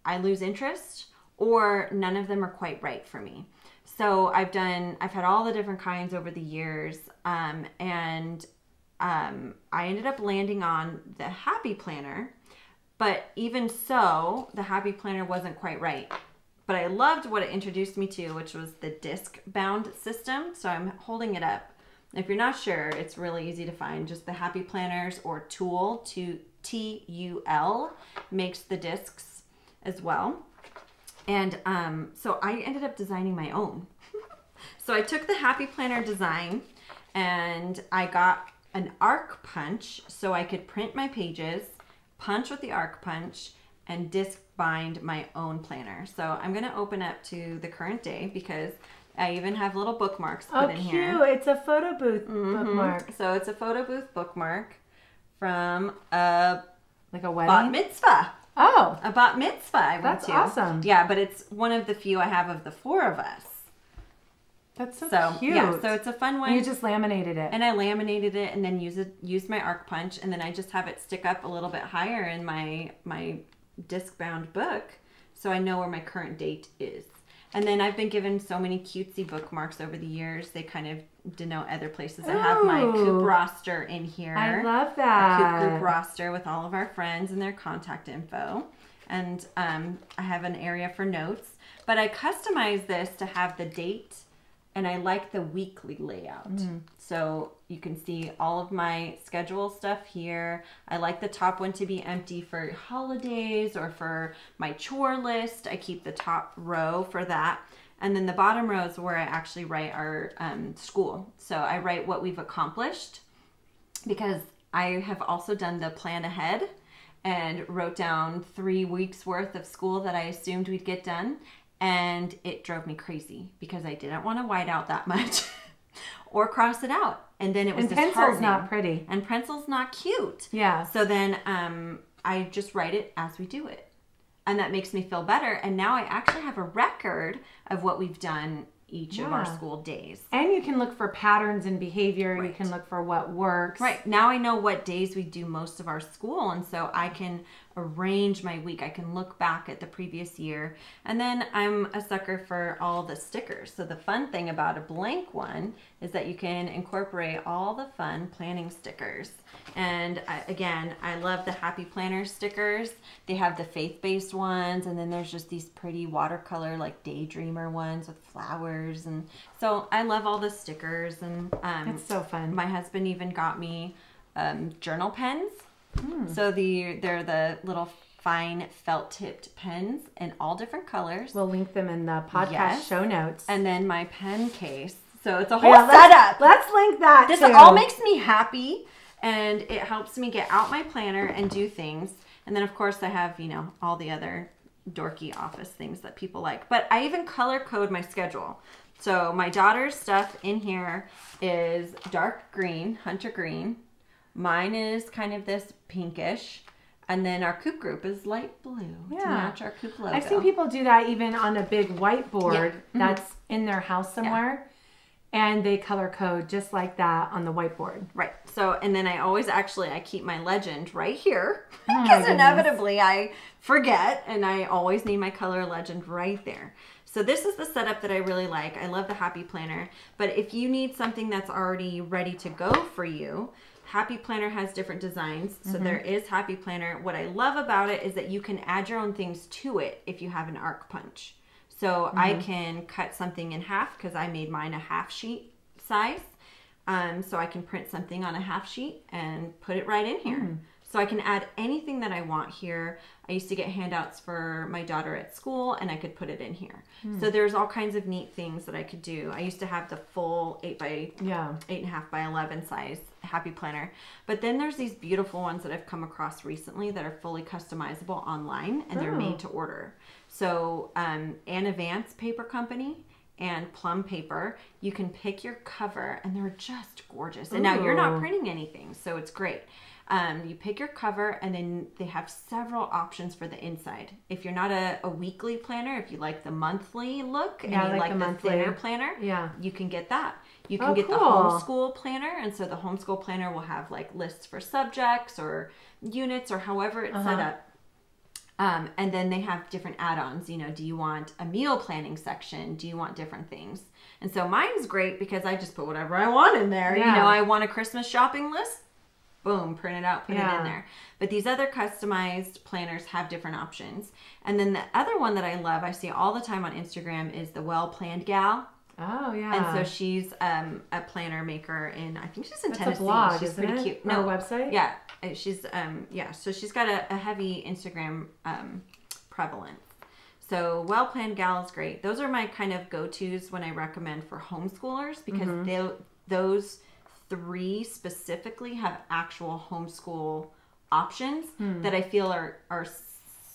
I lose interest, or none of them are quite right for me. So I've had all the different kinds over the years, and I ended up landing on the Happy Planner. But even so, the Happy Planner wasn't quite right. But I loved what it introduced me to, which was the disc-bound system. So I'm holding it up. If you're not sure, it's really easy to find. Just the Happy Planners or Tool, T-U-L, makes the discs as well. And so I ended up designing my own. So I took the Happy Planner design, and I got an arc punch so I could print my pages, punch with the arc punch, and disc bind my own planner. So I'm going to open up to the current day because I even have little bookmarks put in here. Oh, cute. It's a photo booth bookmark. So it's a photo booth bookmark from a wedding? Bat mitzvah. Oh. A bat mitzvah I went to. That's awesome. Yeah, but it's one of the few I have of the four of us. That's so cute. Yeah, so it's a fun one. And you just laminated it. And I laminated it and then used my arc punch, and then I just have it stick up a little bit higher in my disc-bound book, so I know where my current date is. And then I've been given so many cutesy bookmarks over the years. They kind of denote other places. I have my Coop roster in here. I love that. A Coop roster with all of our friends and their contact info. And I have an area for notes. But I customized this to have the date, and I like the weekly layout. So you can see all of my schedule stuff here. I like the top one to be empty for holidays or for my chore list. I keep the top row for that. And then the bottom row is where I actually write our school. So I write what we've accomplished, because I have also done the plan ahead and wrote down 3 weeks worth of school that I assumed we'd get done. And it drove me crazy because I didn't want to white out that much or cross it out. And then it was And pencil's disheartening. not pretty. And pencil's not cute. Yeah. So then I just write it as we do it. And that makes me feel better. And now I actually have a record of what we've done each of our school days. And you can look for patterns in behavior. Right. You can look for what works. Right. Now I know what days we do most of our school. And so I can arrange my week. I can look back at the previous year. And then I'm a sucker for all the stickers. So the fun thing about a blank one is that you can incorporate all the fun planning stickers. And again, I love the Happy Planner stickers. They have the faith-based ones, and then there's just these pretty watercolor like daydreamer ones with flowers. And so I love all the stickers. And It's so fun. my husband even got me journal pens. So they're the little fine felt-tipped pens in all different colors. We'll link them in the podcast Yes. show notes. And then my pen case. So it's a whole Yeah, setup. Let's link that This too. all makes me happy, and it helps me get out my planner and do things. And then, of course, I have, all the other dorky office things that people like. But I even color code my schedule. So my daughter's stuff in here is dark green, hunter green. Mine is kind of this pinkish. And then our coop group is light blue to match our coop logo. I've seen people do that even on a big whiteboard Yeah. that's in their house somewhere. And they color code just like that on the whiteboard. Right. So, and then I keep my legend right here my because goodness. inevitably I forget, and I always need my color legend right there. So this is the setup that I really like. I love the Happy Planner, but if you need something that's already ready to go for you, Happy Planner has different designs. So there is Happy Planner. What I love about it is that you can add your own things to it if you have an arc punch. So I can cut something in half because I made mine a half sheet size. So I can print something on a half sheet and put it right in here. So I can add anything that I want here. I used to get handouts for my daughter at school, and I could put it in here. So there's all kinds of neat things that I could do. I used to have the full 8.5 by 11 size Happy Planner. But then there's these beautiful ones that I've come across recently that are fully customizable online, and they're made to order. So Anna Vance Paper Company and Plum Paper, you can pick your cover, and they're just gorgeous. And now you're not printing anything, so it's great. You pick your cover, and then they have several options for the inside. If you're not a weekly planner, if you like the monthly look and you like the thinner planner, you can get that. You can get the homeschool planner, and so the homeschool planner will have like lists for subjects or units or however it's set up. And then they have different add-ons. Do you want a meal planning section? Do you want different things? And so mine's great because I just put whatever I want in there. I want a Christmas shopping list. Boom, print it out, put it in there. But these other customized planners have different options. And then the other one that I love, I see all the time on Instagram, is the Well Planned Gal. Oh, yeah. And so she's a planner maker in, I think she's in Tennessee. That's a blog, she's isn't pretty it? cute. No, website? Yeah. She's, so she's got a heavy Instagram prevalence. So Well Planned Gal is great. Those are my kind of go-tos when I recommend for homeschoolers because those 3 specifically have actual homeschool options that I feel are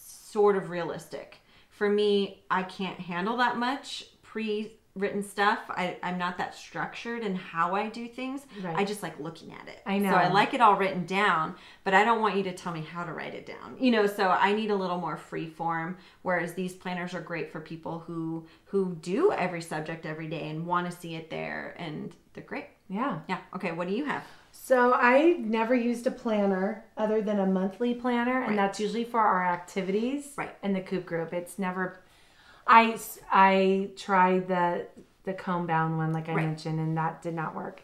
sort of realistic. For me, I can't handle that much pre-written stuff. I'm not that structured in how I do things. Right. I just like looking at it. I know. So I like it all written down, but I don't want you to tell me how to write it down. So I need a little more free form, whereas these planners are great for people who do every subject every day and want to see it there, and they're great. Yeah. Yeah. Okay. What do you have? So I never used a planner other than a monthly planner, and that's usually for our activities in the Coop group. It's never. I tried the comb bound one, like I mentioned, and that did not work.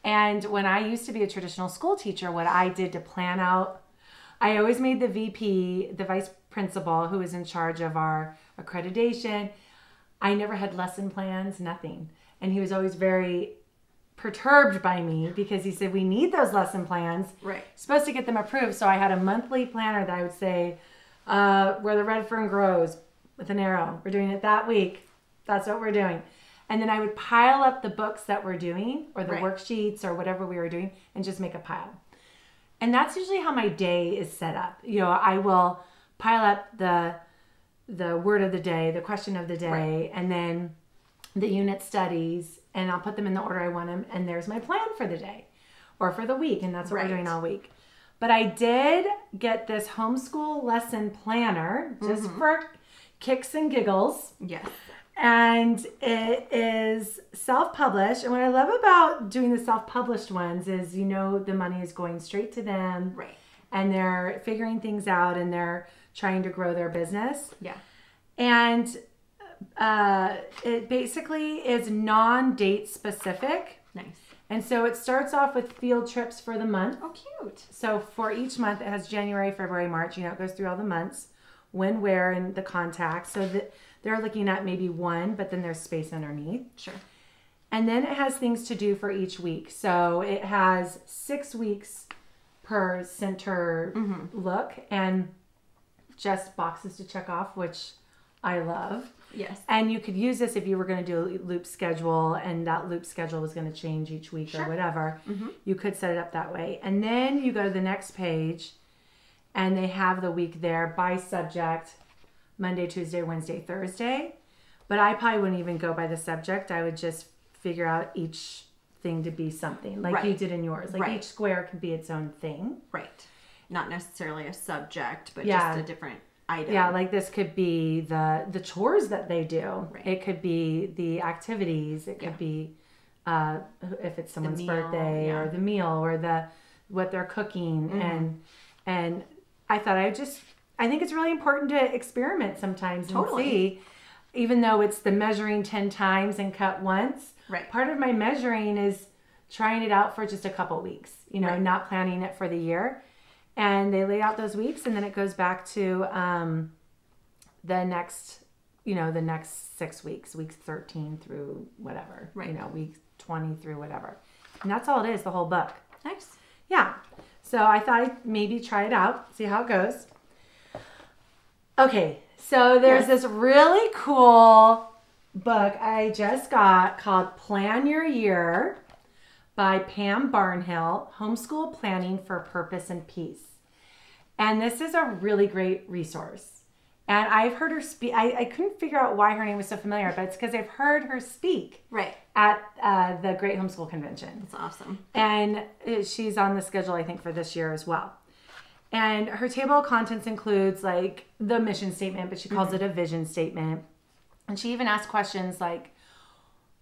And when I used to be a traditional school teacher, what I did to plan out, I always made the VP, the vice principal, who was in charge of our accreditation. I never had lesson plans, nothing, and he was always very perturbed by me because he said, we need those lesson plans. Right. Supposed to get them approved. So I had a monthly planner that I would say, where the red fern grows with an arrow. We're doing it that week. That's what we're doing. And then I would pile up the books that we're doing or the worksheets or whatever we were doing and just make a pile. And that's usually how my day is set up. I will pile up the word of the day, the question of the day, and then the unit studies, and I'll put them in the order I want them, and there's my plan for the day or for the week, and that's what we're doing all week. But I did get this homeschool lesson planner just for kicks and giggles. Yes. And it is self-published. And what I love about doing the self-published ones is, the money is going straight to them. Right. And they're figuring things out, and they're trying to grow their business. Yeah. And it basically is non-date specific. Nice. And so it starts off with field trips for the month. Oh, cute. So for each month, it has January, February, March. It goes through all the months, when, where, and the contacts. So that they're looking at maybe one, but then there's space underneath. Sure. And then it has things to do for each week. So it has 6 weeks per center look, and just boxes to check off, which I love. Yes. And you could use this if you were going to do a loop schedule, and that loop schedule was going to change each week or whatever. You could set it up that way. And then you go to the next page, and they have the week there by subject, Monday, Tuesday, Wednesday, Thursday. But I probably wouldn't even go by the subject. I would just figure out each thing to be something, like you did in yours. Like each square could be its own thing. Right. Not necessarily a subject, but just a different item. Yeah, like this could be the chores that they do. Right. It could be the activities. It could be if it's someone's birthday or the meal or what they're cooking. And I thought I think it's really important to experiment sometimes and see, even though it's the measuring 10 times and cut once. Right. Part of my measuring is trying it out for just a couple weeks, not planning it for the year. And they lay out those weeks, and then it goes back to the next 6 weeks, weeks 13 through whatever, week 20 through whatever. And that's all it is, the whole book. Nice. Yeah. So I thought I'd maybe try it out, see how it goes. Okay, so there's this really cool book I just got called Plan Your Year by Pam Barnhill, Homeschool Planning for Purpose and Peace. And this is a really great resource. And I've heard her speak. I couldn't figure out why her name was so familiar, but it's because I've heard her speak at the Great Homeschool Convention. That's awesome. And she's on the schedule, I think, for this year as well. And her table of contents includes like the mission statement, but she calls it a vision statement. And she even asks questions like,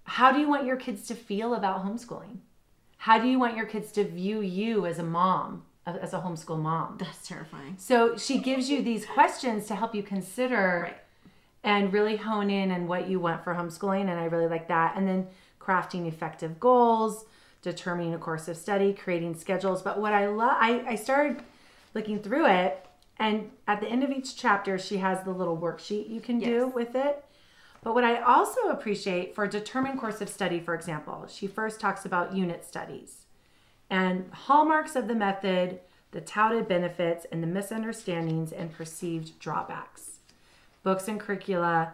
how do you want your kids to feel about homeschooling? How do you want your kids to view you as a mom, as a homeschool mom? That's terrifying. So she gives you these questions to help you consider and really hone in on what you want for homeschooling. And I really like that. And then crafting effective goals, determining a course of study, creating schedules. But what I love, I started looking through it, and at the end of each chapter, she has the little worksheet you can do with it. But what I also appreciate for a determined course of study, for example, she first talks about unit studies and hallmarks of the method, the touted benefits, and the misunderstandings and perceived drawbacks, books and curricula,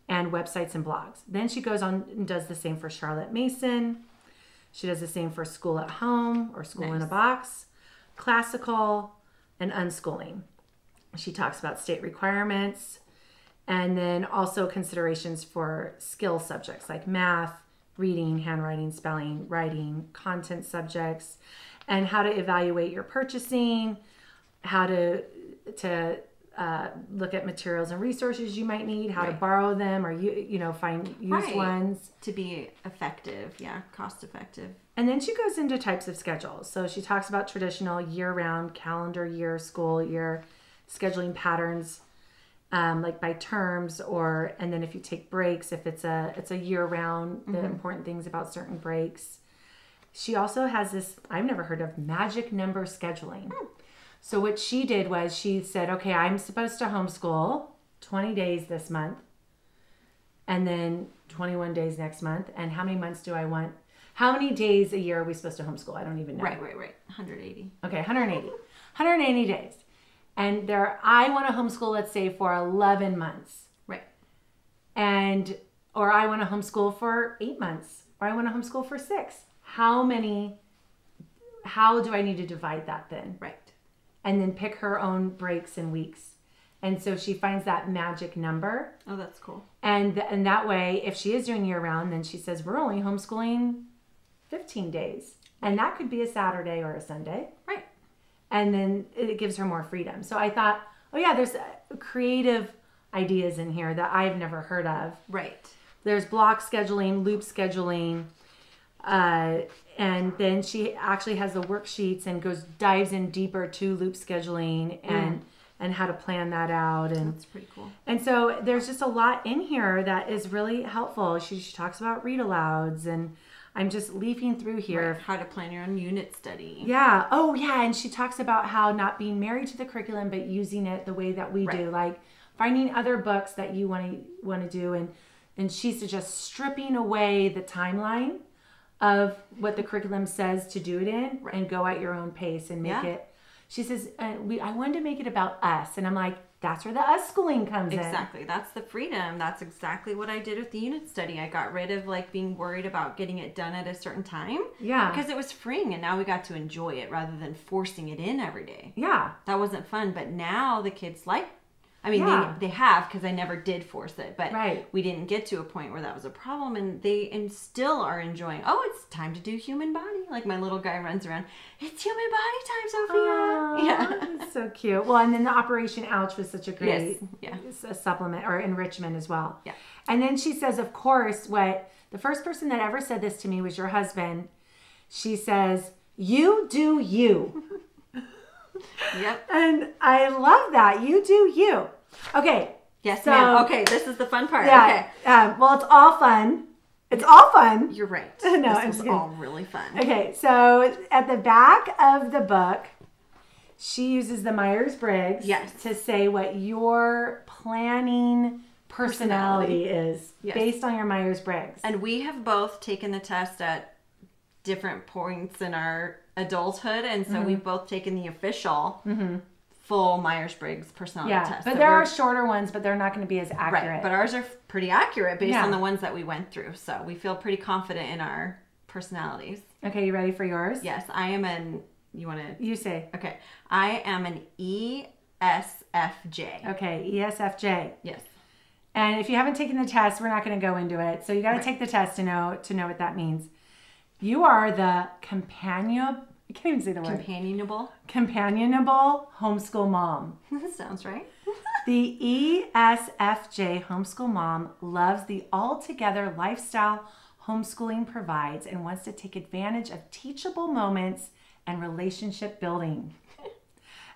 and websites and blogs. Then she goes on and does the same for Charlotte Mason. She does the same for School at Home or School in a Box, Classical, and Unschooling. She talks about state requirements, and then also considerations for skill subjects like math, reading, handwriting, spelling, writing, content subjects, and how to evaluate your purchasing, how to look at materials and resources you might need, how to borrow them or find used ones. To be effective, cost effective. And then she goes into types of schedules. So she talks about traditional year-round, calendar year, school year, scheduling patterns, like by terms, and then if you take breaks, if it's a year-round, the important things about certain breaks. She also has this, I've never heard of, magic number scheduling. So what she did was she said, okay, I'm supposed to homeschool 20 days this month, and then 21 days next month. And how many months do I want? How many days a year are we supposed to homeschool? I don't even know. Right. 180. Okay, 180. 180 days. And I want to homeschool, let's say, for 11 months. Right. Or I want to homeschool for 8 months. Or I want to homeschool for 6. How do I need to divide that then? Right. And then pick her own breaks and weeks. And so she finds that magic number. Oh, that's cool. And that way, if she is doing year round, then she says, we're only homeschooling 15 days. And that could be a Saturday or a Sunday. Right. And then it gives her more freedom. So I thought, oh yeah, there's creative ideas in here that I've never heard of. Right. There's block scheduling, loop scheduling, and then she actually has the worksheets and dives in deeper to loop scheduling and how to plan that out. And that's pretty cool. And so there's just a lot in here that is really helpful. She talks about read alouds, and I'm just leafing through here. Right. How to plan your own unit study. Yeah. Oh yeah. And she talks about how not being married to the curriculum, but using it the way that we do, like finding other books that you want to do. And she suggests stripping away the timeline of what the curriculum says to do it in, and go at your own pace and make it. She says, I wanted to make it about us. And I'm like, that's where the us schooling comes in. Exactly. That's the freedom. That's exactly what I did with the unit study. I got rid of like being worried about getting it done at a certain time. Yeah. Because it was freeing, and now we got to enjoy it rather than forcing it in every day. Yeah. That wasn't fun. But now the kids I mean, they have, because I never did force it, but we didn't get to a point where that was a problem, and they still are enjoying, it's time to do human body. Like my little guy runs around, it's human body time, Sophia. Oh, yeah. That's so cute. Well, and then the Operation Ouch was such a great supplement or enrichment as well. Yeah. And then she says, of course, the first person that ever said this to me was your husband. She says, you do you. Yep. And I love that. You do you. Okay. Yes, ma'am. Okay, this is the fun part. Yeah. Okay. Well, it's all fun. It's all fun. You're right. No, this was all really fun. Okay, so at the back of the book, she uses the Myers-Briggs to say what your planning personality is based on your Myers-Briggs. And we have both taken the test at different points in our adulthood, and so we've both taken the official full Myers-Briggs personality test. But there are shorter ones, but they're not going to be as accurate. Right, but ours are pretty accurate based on the ones that we went through, so we feel pretty confident in our personalities. Okay, you ready for yours? Yes, I am an... You want to... You say. Okay, I am an ESFJ. Okay, ESFJ. Yes. And if you haven't taken the test, we're not going to go into it. So you got to take the test to know what that means. You are the I can't even say the word. Companionable homeschool mom. That sounds right. The ESFJ homeschool mom loves the all-together lifestyle homeschooling provides and wants to take advantage of teachable moments and relationship building.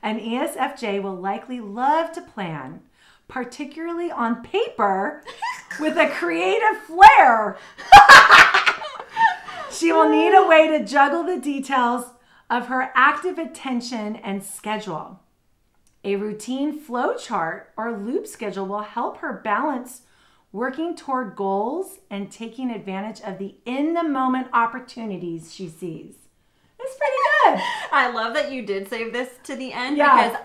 An ESFJ will likely love to plan, particularly on paper, with a creative flair. She will need a way to juggle the details of her active attention and schedule. A routine flow chart or loop schedule will help her balance working toward goals and taking advantage of the in-the-moment opportunities she sees. It's pretty good. I love that you did save this to the end because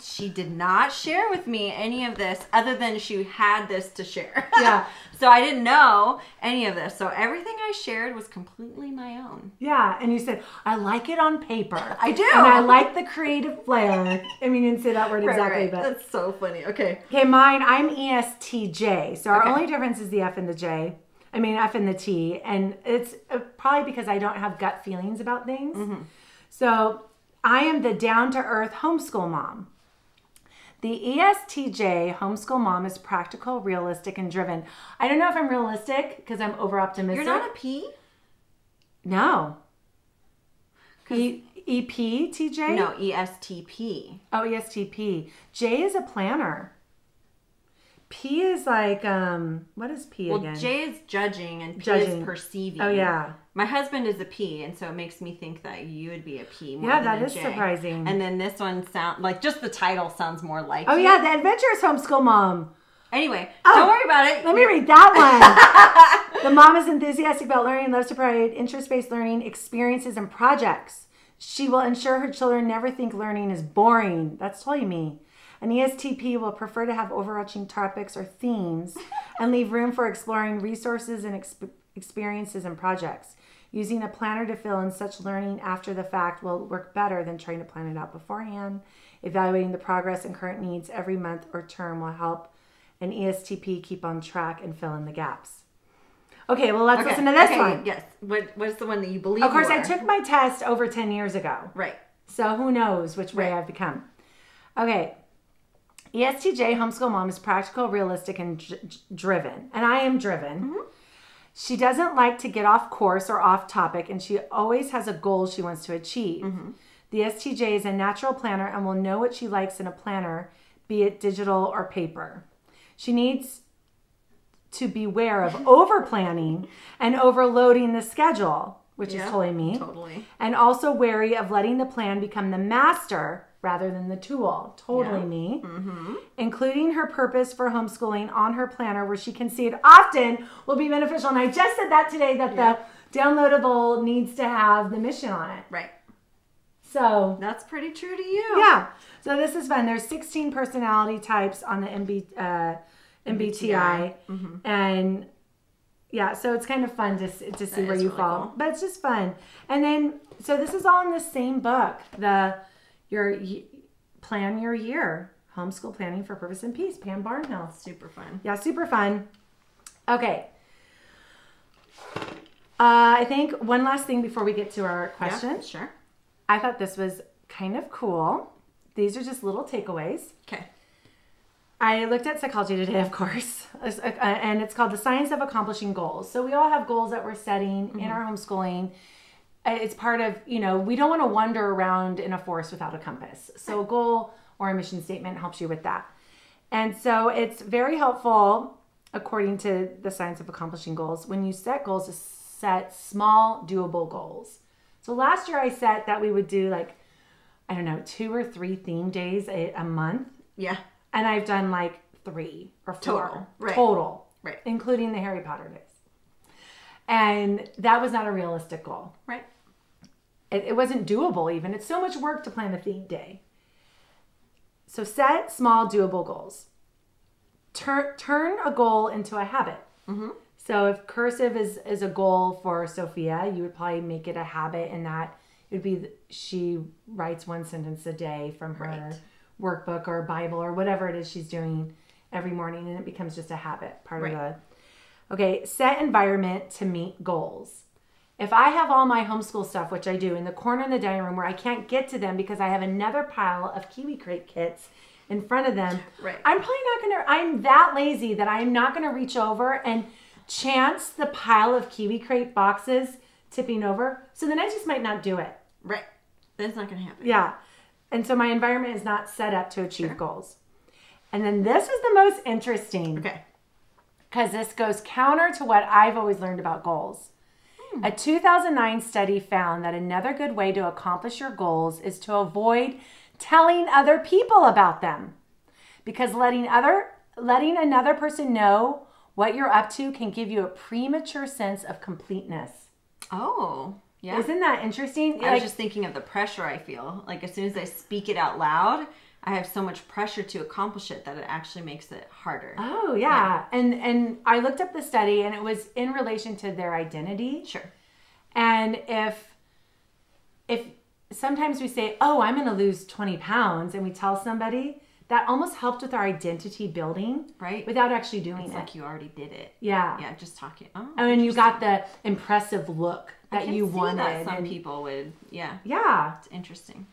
she did not share with me any of this other than she had this to share. Yeah. So I didn't know any of this. So everything I shared was completely my own. Yeah. And you said, I like it on paper. I do. And I like the creative flair. I mean, you didn't say that word exactly, right. but. That's so funny. Okay. Okay, mine, I'm ESTJ. So our only difference is the F and the J. I mean, F and the T. And it's probably because I don't have gut feelings about things. Mm-hmm. So I am the down-to-earth homeschool mom. The ESTJ homeschool mom is practical, realistic, and driven. I don't know if I'm realistic because I'm over-optimistic. You're not a P? No. EPTJ? No, ESTP. Oh, ESTP. J is a planner. P is like, what is P again? Well, J is judging and P is perceiving. Oh, yeah. My husband is a P, and so it makes me think that you would be a P more than that a is J. surprising. And then this one like just the title sounds more like Oh, you. yeah, the Adventurous Homeschool Mom. Anyway, don't worry about it. Let me read that one. The mom is enthusiastic about learning and loves to provide interest-based learning experiences and projects. She will ensure her children never think learning is boring. That's totally me. An ESTP will prefer to have overarching topics or themes and leave room for exploring resources and experiences and projects. Using a planner to fill in such learning after the fact will work better than trying to plan it out beforehand. Evaluating the progress and current needs every month or term will help and ESTP, keep on track and fill in the gaps. Okay, well, let's listen to this one. Yes. What's the one that you believe? Of course, I took my test over 10 years ago. Right. So who knows which way I've become. Okay. ESTJ, homeschool mom, is practical, realistic, and driven. And I am driven. Mm-hmm. She doesn't like to get off course or off topic, and she always has a goal she wants to achieve. Mm-hmm. The STJ is a natural planner and will know what she likes in a planner, be it digital or paper. She needs to beware of over-planning and overloading the schedule, which is totally me. Totally. And also wary of letting the plan become the master rather than the tool. Totally me. Mm-hmm. Including her purpose for homeschooling on her planner where she can see it often will be beneficial. And I just said that today, that the downloadable needs to have the mission on it. Right. So that's pretty true to you. Yeah. So this is fun. There's 16 personality types on the MBTI. Mm-hmm. And yeah, so it's kind of fun to see where you really fall. Cool. But it's just fun. And then, so this is all in the same book. Plan Your Year. Homeschool Planning for Purpose and Peace. Pam Barnhill. Super fun. Yeah, super fun. Okay. I think one last thing before we get to our question. Yeah, sure. I thought this was kind of cool. These are just little takeaways. Okay. I looked at Psychology Today, of course, and it's called The Science of Accomplishing Goals. So we all have goals that we're setting in our homeschooling. It's part of, we don't want to wander around in a forest without a compass. So a goal or a mission statement helps you with that. And so it's very helpful, according to The Science of Accomplishing Goals, when you set goals, to set small, doable goals. So last year I set that we would do 2 or 3 theme days a month. Yeah. And I've done 3 or 4. Total. Right. Total. Right. Including the Harry Potter days. And that was not a realistic goal. Right. It wasn't doable even. It's so much work to plan a theme day. So set small, doable goals. Turn a goal into a habit. Mm-hmm. So if cursive is a goal for Sophia, you would probably make it a habit in that it would be she writes 1 sentence a day from her workbook or Bible or whatever it is she's doing every morning, and it becomes just a habit, part of the... Okay, set environment to meet goals. If I have all my homeschool stuff, which I do, in the corner in the dining room where I can't get to them because I have another pile of Kiwi Crate kits in front of them, I'm probably not going to... I'm that lazy that I'm not going to reach over and chance the pile of Kiwi Crate boxes tipping over. So then I just might not do it. Right. That's not going to happen. Yeah. And so my environment is not set up to achieve goals. And then this was the most interesting. Okay. Because this goes counter to what I've always learned about goals. A 2009 study found that another good way to accomplish your goals is to avoid telling other people about them. Because letting another person know what you're up to can give you a premature sense of completeness. Oh, yeah. Isn't that interesting? I was just thinking of the pressure I feel. As soon as I speak it out loud, I have so much pressure to accomplish it that it actually makes it harder. Oh, yeah. And I looked up the study, and it was in relation to their identity. Sure. And if sometimes we say, oh, I'm going to lose 20 pounds, and we tell somebody, that almost helped with our identity building. Right. Without actually doing it. It's like you already did it. Yeah. Yeah, just talking. Oh, and you got the impressive look that you wanted. That some people would, yeah. Yeah. It's interesting.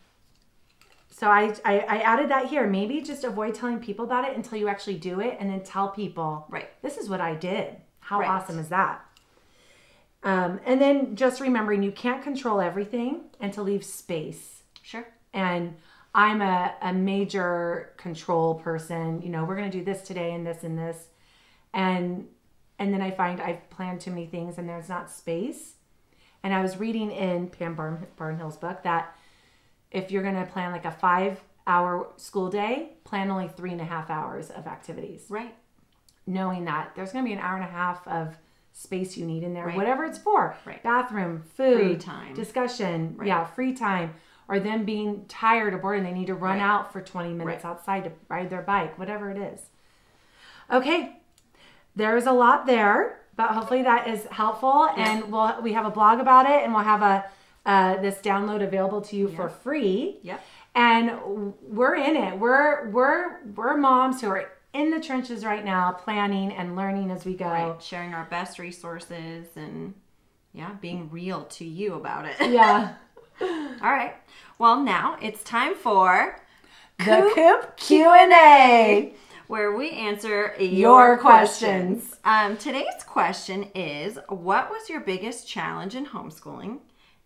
So I added that here. Maybe just avoid telling people about it until you actually do it, and then tell people, right, this is what I did. How awesome is that? And then just remembering you can't control everything, and to leave space. Sure. And I'm a major control person. We're going to do this today and this and this. And then I find I've planned too many things and there's not space. And I was reading in Pam Barnhill's book that if you're going to plan a 5-hour school day, plan only 3.5 hours of activities. Right. Knowing that there's going to be an hour and a half of space you need in there, right, whatever it's for. Right. Bathroom, food, free time, discussion, free time, or them being tired or bored and they need to run out for 20 minutes outside to ride their bike, whatever it is. Okay, there's a lot there, but hopefully that is helpful. And we have a blog about it, and we'll have this download available to you for free. Yep. And we're in it. We're moms who are in the trenches right now, planning and learning as we go. Right. Sharing our best resources and, yeah, being real to you about it. Yeah. All right. Well, now it's time for The Coop Q&A. where we answer Your questions. Today's question is, what was your biggest challenge in homeschooling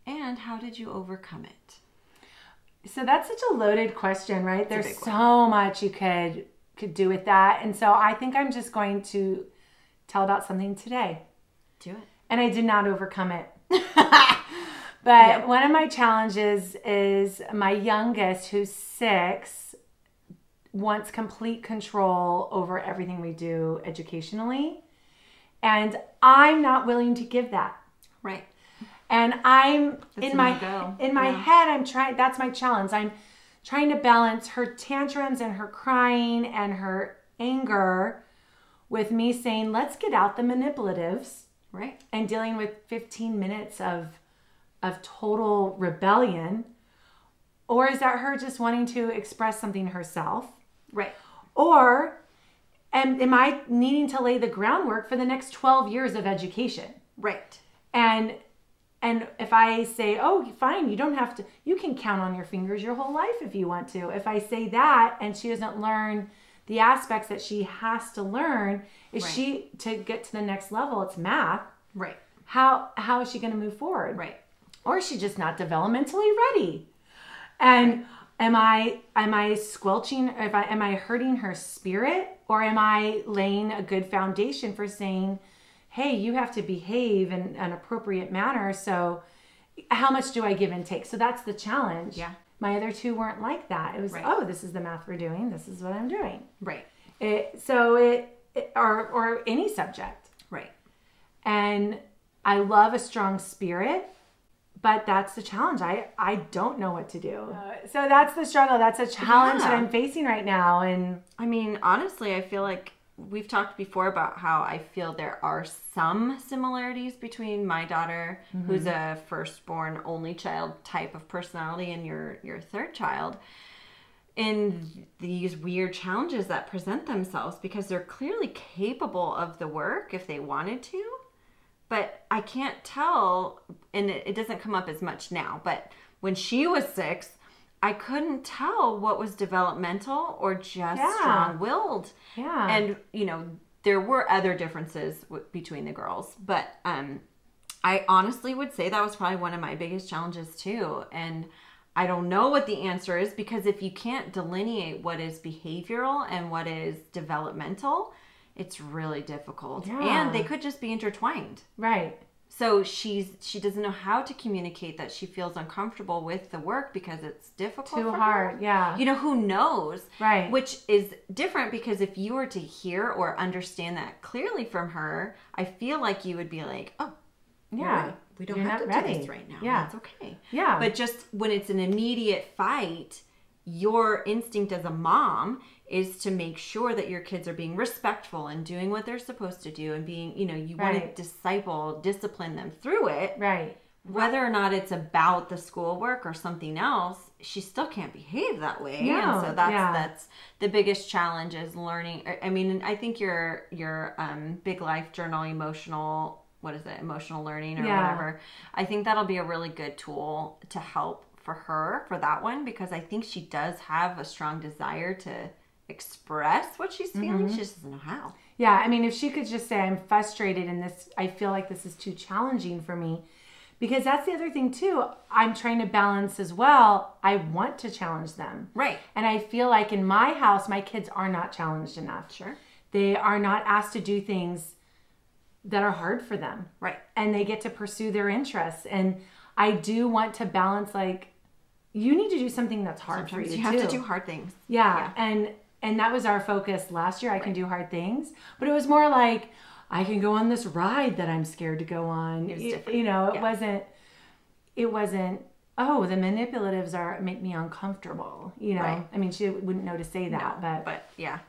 and how did you overcome it? So that's such a loaded question, right? There's big so much you could do with that. And so I think I'm just going to tell about something today. Do it. And I did not overcome it. But one of my challenges is my youngest, who's 6, wants complete control over everything we do educationally. And I'm not willing to give that. Right. And I'm That's in my head, I'm trying, that's my challenge. I'm trying to balance her tantrums and her crying and her anger with me saying, let's get out the manipulatives. Right. And dealing with 15 minutes of total rebellion. Or is that her just wanting to express something herself? Right. Or am I needing to lay the groundwork for the next 12 years of education? Right. And if I say, oh, fine, you don't have to, you can count on your fingers your whole life if you want to. If I say that and she doesn't learn the aspects that she has to learn, is she, to get to the next level, it's math. Right. How is she going to move forward? Right. Or is she just not developmentally ready? And am I squelching, am I hurting her spirit? Or am I laying a good foundation for saying, hey, you have to behave in an appropriate manner. So how much do I give and take? So that's the challenge. Yeah. My other 2 weren't like that. It was, oh, this is the math we're doing. This is what I'm doing. Right. Or any subject. Right. And I love a strong spirit, but that's the challenge. I don't know what to do. So that's the struggle. That's a challenge that I'm facing right now. And I mean, honestly, I feel like we've talked before about how I feel there are some similarities between my daughter, who's a firstborn only child type of personality, and your 3rd child, in these weird challenges that present themselves, because they're clearly capable of the work if they wanted to. But I can't tell, and it doesn't come up as much now, but when she was 6, I couldn't tell what was developmental or just strong-willed. Yeah. And, there were other differences between the girls. But I honestly would say that was probably one of my biggest challenges too. And I don't know what the answer is, because if you can't delineate what is behavioral and what is developmental, it's really difficult. Yeah. And they could just be intertwined. Right. So she doesn't know how to communicate that she feels uncomfortable with the work because it's difficult Too for hard, her. yeah. Who knows? Right. Which is different, because if you were to hear or understand that clearly from her, I feel like you would be like, oh, yeah, right. We don't You're have to not do ready. this right now. Yeah. That's okay. Yeah. But just when it's an immediate fight, your instinct as a mom is to make sure that your kids are being respectful and doing what they're supposed to do, and being, you want to discipline them through it. Right. Whether or not it's about the schoolwork or something else, she still can't behave that way. No. And so that's the biggest challenge, is learning. I mean, I think your Big Life Journal emotional learning or whatever, I think that'll be a really good tool to help for her for that one, because I think she does have a strong desire to express what she's feeling. She just doesn't know how. Yeah, I mean, if she could just say, I'm frustrated and I feel like this is too challenging for me, because that's the other thing too. I'm trying to balance as well. I want to challenge them. Right. And I feel like in my house, my kids are not challenged enough. Sure. They are not asked to do things that are hard for them. Right. And they get to pursue their interests. And I do want to balance, like, you need to do something that's hard for you too. You have to do hard things. Yeah. And that was our focus last year. I can do hard things. But it was more like, I can go on this ride that I'm scared to go on. It was different. It wasn't, oh, the manipulatives make me uncomfortable. Right. I mean, she wouldn't know to say that. No, but yeah,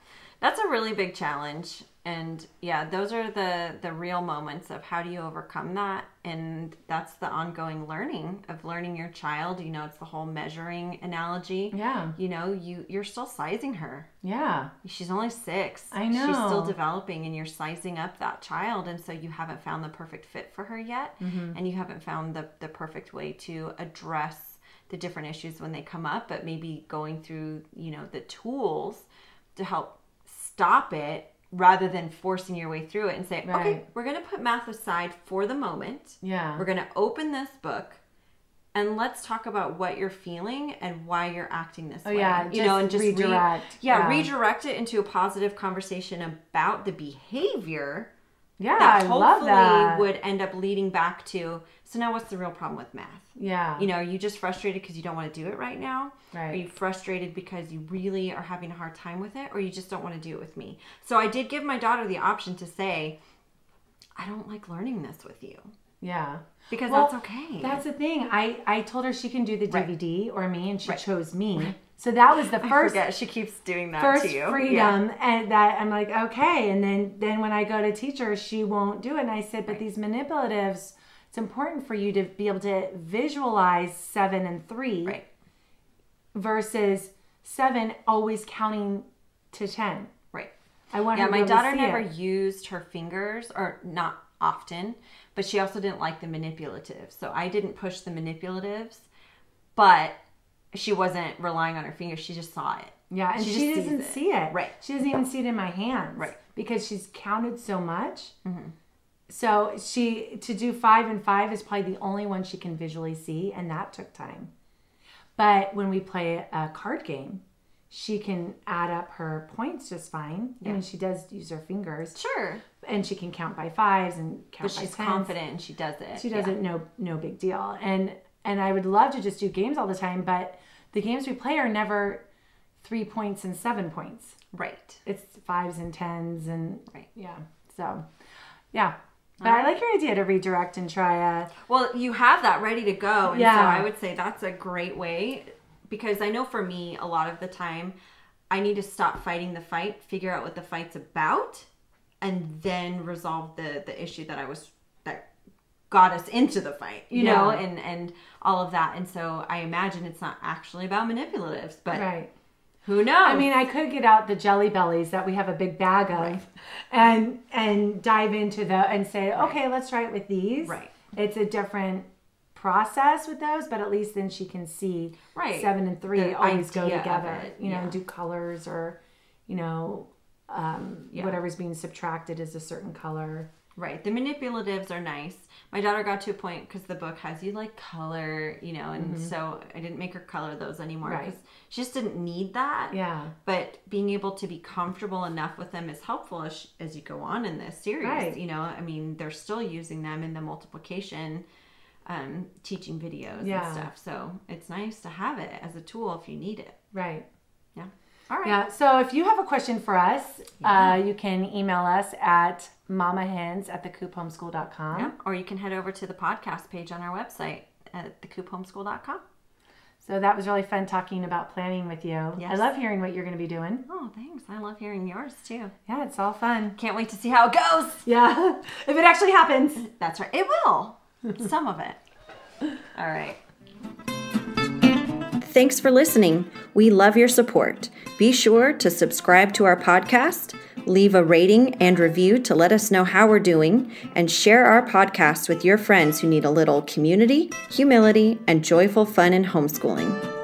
that's a really big challenge. And yeah, those are the real moments of how do you overcome that. And that's the ongoing learning of learning your child. You know, it's the whole measuring analogy. Yeah. You know, you're still sizing her. Yeah. She's only 6. I know. She's still developing, and you're sizing up that child. And so you haven't found the perfect fit for her yet. And you haven't found the perfect way to address the different issues when they come up, but maybe going through, you know, the tools to help stop it, rather than forcing your way through it and say, okay, we're going to put math aside for the moment. Yeah. We're going to open this book and let's talk about what you're feeling and why you're acting this way. Yeah, you know, and just redirect. Redirect it into a positive conversation about the behavior. Yeah, that I love that. hopefully would end up leading back to, so now what's the real problem with math? Yeah. You know, are you just frustrated because you don't want to do it right now? Right. Are you frustrated because you really are having a hard time with it, or you just don't want to do it with me? So I did give my daughter the option to say, I don't like learning this with you. Yeah. Because that's okay. That's the thing. I told her she can do the DVD or me, and she chose me. Right. So that was the first. I forget. She keeps doing that first to you. Freedom, and that I'm like, okay. And then when I go to teach her, she won't do it. And I said, but these manipulatives, it's important for you to be able to visualize 7 and 3, right, versus 7 always counting to 10. Right. I want her to my be able to daughter see never it. used her fingers, or not often, but she also didn't like the manipulatives. So I didn't push the manipulatives, but she wasn't relying on her fingers. She just saw it. Yeah, and she doesn't see it. Right. She doesn't even see it in my hands. Right. Because she's counted so much. So to do 5 and 5 is probably the only one she can visually see, and that took time. But when we play a card game, she can add up her points just fine. Yeah. I mean, she does use her fingers. Sure. And she can count by 5s and count But by she's 10s. confident and she does it. She does it, no big deal. And I would love to just do games all the time, but the games we play are never 3 points and 7 points. Right. It's 5s and 10s and right. Yeah. So, yeah. But I like your idea to redirect and try Well, you have that ready to go. And Yeah. so I would say that's a great way, because I know for me, a lot of the time, I need to stop fighting the fight, figure out what the fight's about, and then resolve the issue that got us into the fight, you know, and all of that. And so I imagine it's not actually about manipulatives, but who knows? I mean, I could get out the Jelly Bellies that we have a big bag of and dive into and say, okay, let's try it with these. Right. It's a different process with those, but at least then she can see 7 and 3 always go together, you know, and do colors, or, you know, whatever's being subtracted is a certain color. Right. The manipulatives are nice. My daughter got to a point, because the book has you like color, you know, and so I didn't make her color those anymore, because she just didn't need that. Yeah. But being able to be comfortable enough with them is helpful as you go on in this series. Right. You know, I mean, they're still using them in the multiplication teaching videos and stuff. So it's nice to have it as a tool if you need it. Right. Yeah. All right. Yeah. So if you have a question for us, you can email us at mamahens@thecoophomeschool.com. Yeah. Or you can head over to the podcast page on our website at thecoophomeschool.com. So that was really fun talking about planning with you. Yes. I love hearing what you're going to be doing. Oh, thanks. I love hearing yours too. Yeah, it's all fun. Can't wait to see how it goes. Yeah. If it actually happens. That's right. It will. Some of it. All right. Thanks for listening. We love your support. Be sure to subscribe to our podcast, leave a rating and review to let us know how we're doing, and share our podcast with your friends who need a little community, humility, and joyful fun in homeschooling.